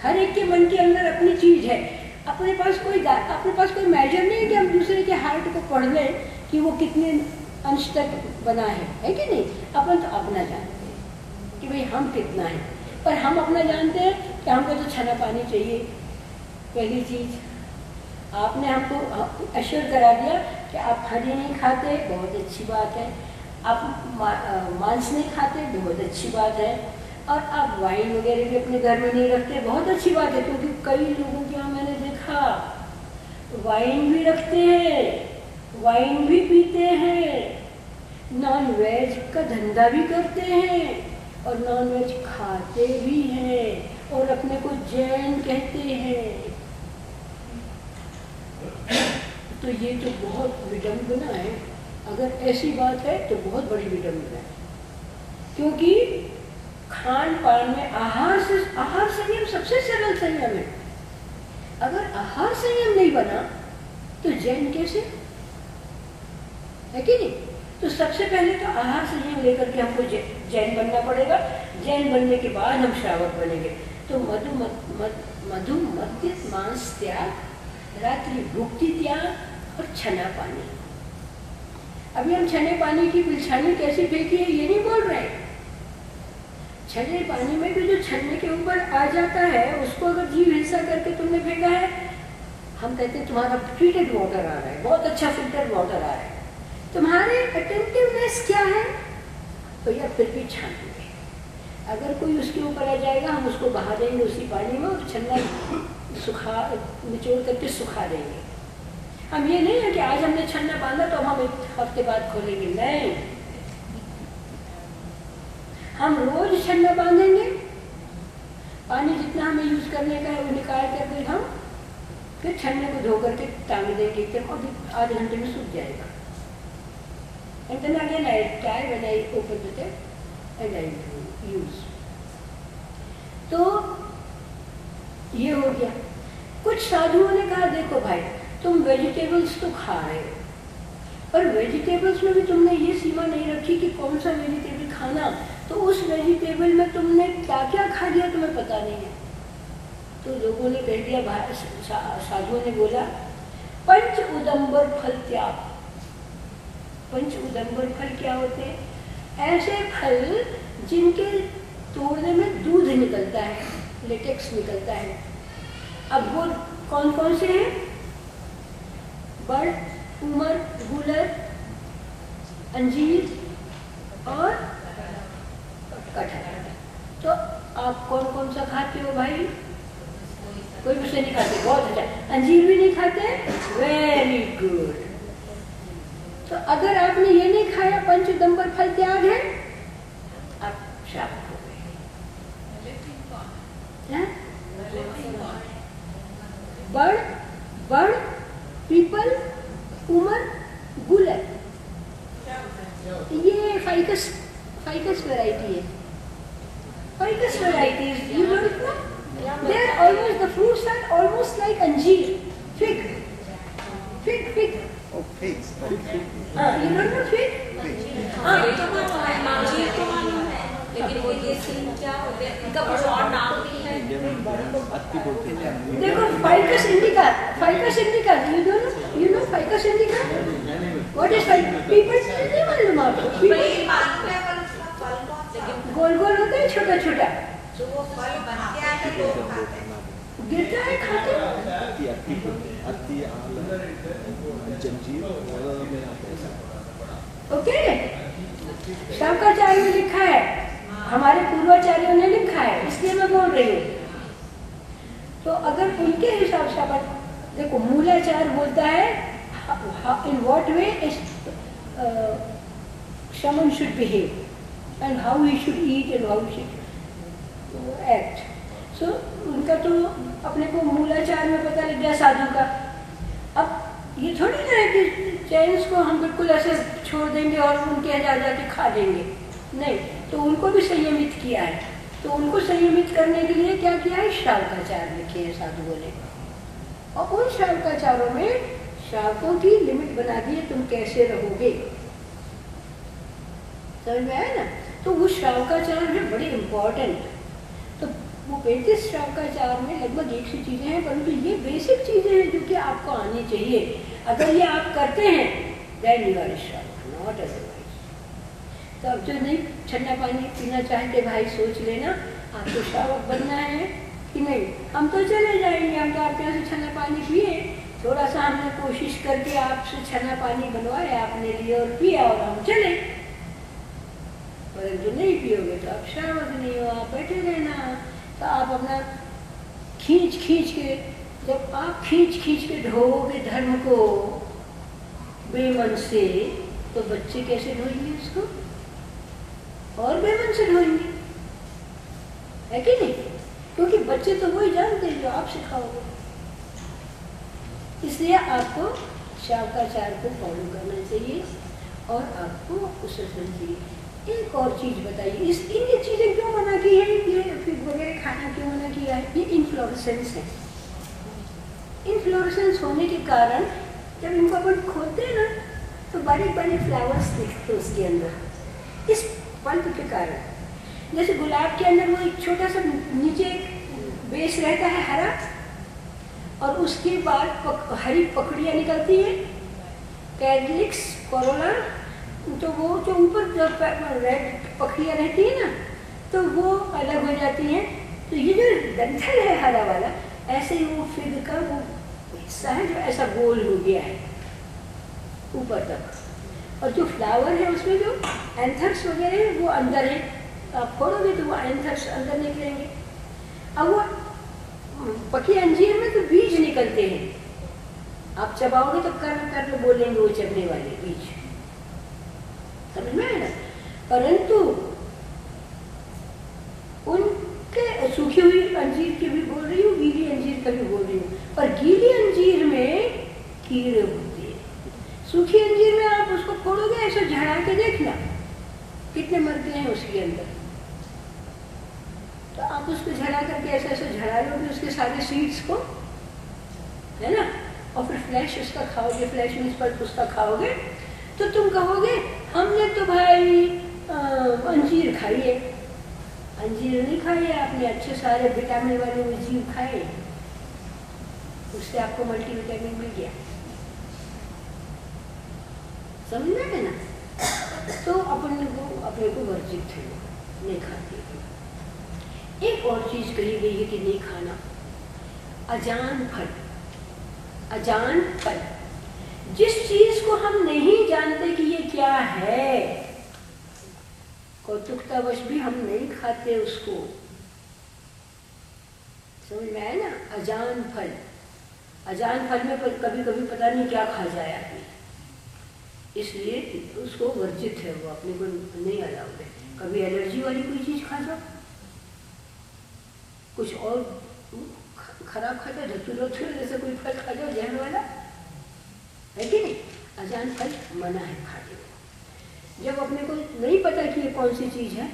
हर एक के मन के अंदर अपनी चीज है। अपने पास कोई मेजर नहीं है कि हम दूसरे के हार्ट को पढ़ लें कि वो कितने अंश तक बना है कि नहीं? अपन तो अपना जानते हैं कि भाई हम कितना है, पर हम अपना जानते हैं कि हमको तो छना पानी चाहिए। पहली चीज़ आपने हमको अश्योर करा दिया कि आप हरी नहीं खाते, बहुत अच्छी बात है। आप मांस नहीं खाते, बहुत अच्छी बात है। और आप वाइन वगैरह भी अपने घर में नहीं रखते, बहुत अच्छी बात है। क्योंकि कई लोगों के यहाँ मैंने देखा वाइन भी रखते हैं, वाइन भी पीते हैं, नॉन वेज का धंधा भी करते हैं और नॉन वेज खाते भी हैं और अपने को जैन कहते हैं। तो ये तो बहुत विडंबना है। अगर ऐसी बात है तो बहुत बड़ी विडंबना है, क्योंकि खान पान में आहार संयम सबसे सरल संयम है। अगर आहार संयम नहीं बना तो जैन कैसे, है कि नहीं? तो सबसे पहले तो आहार संयम लेकर के हमको जैन बनना पड़ेगा। जैन बनने के बाद हम श्रावक बनेंगे। तो मधु मद्य मांस त्याग, रात्रि भुक्ति त्याग और छना पानी। अभी हम छने पानी की बिछानी कैसी फेंकी है ये नहीं बोल रहे हैं। छने पानी में भी जो छन्ने के ऊपर आ जाता है उसको अगर जीव हिंसा करके तुमने फेंका है, हम कहते हैं तुम्हारा ट्रीटेड वाटर आ रहा है, बहुत अच्छा फिल्टर वाटर आ रहा है, तुम्हारे अटेंटिवनेस क्या है? तो या फिर भी छानेंगे। अगर कोई उसके ऊपर आ जाएगा हम उसको बहा देंगे उसी पानी में और छन्ना निचोड़ करके सुखा देंगे। हम ये नहीं है कि आज हमने छन्ना बांधा तो हम एक हफ्ते बाद खोलेंगे, नहीं। हम रोज छन्ना बांधेंगे, पानी जितना हमें यूज करने का है वो निकाल करके हम फिर छन्ने को धो करके टांग देंगे, फिर आधे घंटे में सूख जाएगा। And then again I try when I open the tap and I use. तो ये हो गया। कुछ साधुओं ने कहा देखो भाई तुम वेजिटेबल्स तो खा रहे हो, पर वेजिटेबल्स में भी तुमने ये सीमा नहीं रखी कि कौन सा वेजिटेबल खाना, तो उस वेजिटेबल में तुमने क्या क्या खा लिया तुम्हें पता नहीं है। तो लोगों ने कह दिया, साधुओं ने बोला पंच उदंबर फल त्याग। पंच उदंबर फल क्या होते हैं? ऐसे फल जिनके तोड़ने में दूध निकलता है, लेटेक्स निकलता है। अब वो कौन कौन से हैं? बड़, उमर, गुलर, अंजीर और कटहल। तो आप कौन कौन सा खाते हो भाई? कोई भी से नहीं खाते, बहुत अच्छा। अंजीर भी नहीं खाते, वेरी गुड। तो अगर आपने ये नहीं खाया, पंच उदंबर फल त्याग है, आप श्रावक हो गए। बड़, बड़, पीपल, उमर, गुलर, ये फाइकस वैरायटी है। Ficus varieties you don't know, they are almost, the fruits are almost like अंजीर, fig. Oh, figs. Okay. You don't know fig? अंजीर तो मालूम है, लेकिन वो ये सीन क्या होते हैं, इनका कुछ और नाम भी है। देखो ficus indica, you know ficus indica? What is ficus? People नहीं मालूम आपको? गोल गोल होता है, छोटा छोटा जो वो फल बनते हैं लोग खाते हैं, गिरता है, खाते हैं। ओके, शंकराचार्य में लिखा है, हमारे पूर्वाचार्यों ने लिखा है, इसलिए मैं बोल रही हूँ। तो अगर उनके हिसाब से अपन देखो, मूलाचार बोलता है in what way someone should behave and how he should eat and how he should act. So उनका तो अपने को मूलाचार में पता लग गया साधु का। अब ये थोड़ी ना है कि जैन्स को हम बिल्कुल ऐसे छोड़ देंगे और उनके यहाँ जा के खा देंगे, नहीं। तो उनको भी संयमित किया है। तो उनको संयमित करने के लिए क्या किया है? श्रावकाचार लिखे हैं साधुओं ने, और उन श्रावकाचारों में श्रावकों की लिमिट बना दी है, तुम कैसे रहोगे। समझ में आया ना? तो वो श्रावकाचार है बड़े इम्पोर्टेंट। तो वो 35 श्रावकाचार में लगभग 100 चीज़ें हैं, परंतु ये बेसिक चीज़ें हैं जो कि आपको आनी चाहिए। अगर ये आप करते हैं देन यू आर श्रावक, नॉट अदरवाइज। तो अब जो नहीं ठंडा पानी पीना चाहते भाई सोच लेना आपको श्रावक बनना है कि नहीं। हम तो चले जाएंगे, हम तो आपके यहाँ से ठंडा पानी पिए, थोड़ा सा हमने कोशिश करके आपसे ठंडा पानी बनवाया अपने लिए और पिया और हम चले। पर जो नहीं पियोगे तो आप श्रावक नहीं हो, आप बैठे रहना। तो आप अपना खींच खींच के, जब आप खींच खींच के ढोओगे धर्म को बेमन से, तो बच्चे कैसे ढोएंगे उसको? और बेमन से ढोएंगे, है कि नहीं? क्योंकि बच्चे तो वही जानते हैं जो आप सिखाओगे। इसलिए आपको शावकाचार को फॉलो करना चाहिए और आपको उसे चाहिए। एक और चीज़ बताइए, ये चीज़ें क्यों मना की है? ये फिग वगैरह खाना क्यों मना किया है? ये इन्फ्लोरेसेंस है। इन्फ्लोरेसेंस होने के कारण जब इनको अपन खोलते हैं ना, तो बारीक बारीक फ्लावर्स दिखते हैं उसके अंदर, इस पल्प के कारण। जैसे गुलाब के अंदर वो एक छोटा सा नीचे एक बेस रहता है हरा, और उसके बाद हरी पकड़ियाँ निकलती हैं, कैडलिक्स, कोरोला। तो वो जो ऊपर जो रेड पकड़ियाँ रहती है ना, तो वो अलग हो जाती हैं। तो ये जो डंठल है हरा वाला, ऐसे ही वो फिग का वो हिस्सा है जो ऐसा गोल हो गया है ऊपर तक। और जो फ्लावर है उसमें जो एंथर्स वगैरह है वो अंदर है। तो आप खोलोगे तो वो एंथर्स अंदर निकलेंगे। अब वो पकी अंजीर में तो बीज निकलते हैं, आप चबाओगे तो कर बोलेंगे वो चबने वाले बीज, समझ में आया ना? परंतु उनके सूखी हुई अंजीर की भी बोल रही हूँ, गीली अंजीर का भी बोल रही हूँ। पर गीली अंजीर में कीड़े होते हैं, सूखी अंजीर में आप उसको फोड़ोगे ऐसे झड़ा के देखना कितने मरते हैं उसके अंदर। तो आप उसको झड़ा करके ऐसे ऐसे झड़ा लोगे उसके सारे सीड्स को, है ना? और फिर फ्लैश उसका खाओगे, फ्लैश मीन्स पर उसका खाओगे, तो तुम कहोगे हमने तो भाई अंजीर खाई है। अंजीर नहीं खाई है आपने, अच्छे सारे विटामिन वाले जीव खाए, उससे आपको मल्टीविटामिन मिल गया, समझ में है ना? तो अपने को वर्जित है, नहीं खाते। एक और चीज कही गई है कि नहीं खाना, अजान फल। अजान फल, जिस चीज को हम नहीं जानते कि ये क्या है, कौतुकतावश भी हम नहीं खाते उसको, समझ में आया ना? अजान फल। अजान फल में कभी कभी पता नहीं क्या खा जाए आदमी, इसलिए उसको वर्जित है, वो अपने को नहीं अलाउड है। कभी एलर्जी वाली कोई चीज खा जाओ, कुछ और खराब खा जाओ, धतूरा जैसे कोई फल खा जाओ जहर वाला, है कि नहीं? अजान फल मना है खाने को। जब अपने को नहीं पता कि ये कौन सी चीज है,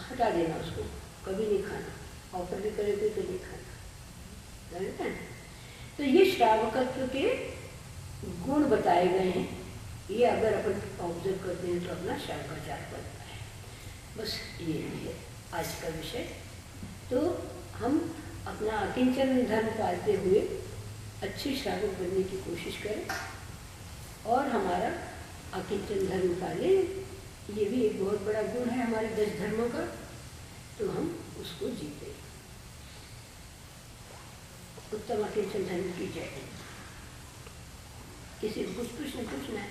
हटा देना उसको, कभी नहीं खाना। ऑफर भी करे तो नहीं खाना, है? तो ये श्रावकत्व के गुण बताए गए हैं। ये अगर अपन ऑब्जर्व करते हैं तो अपना श्रावकाचार बनता है। बस ये है आज का विषय। तो हम अपना अकिंचन धर्म पालते हुए अच्छे श्रावक बनने की कोशिश करें और हमारा अकिंचन धर्म पाले। ये भी एक बहुत बड़ा गुण है हमारे 10 धर्मों का, तो हम उसको जीते। उत्तम अकिंचन धर्म की जय। किसी को कुछ पूछना है?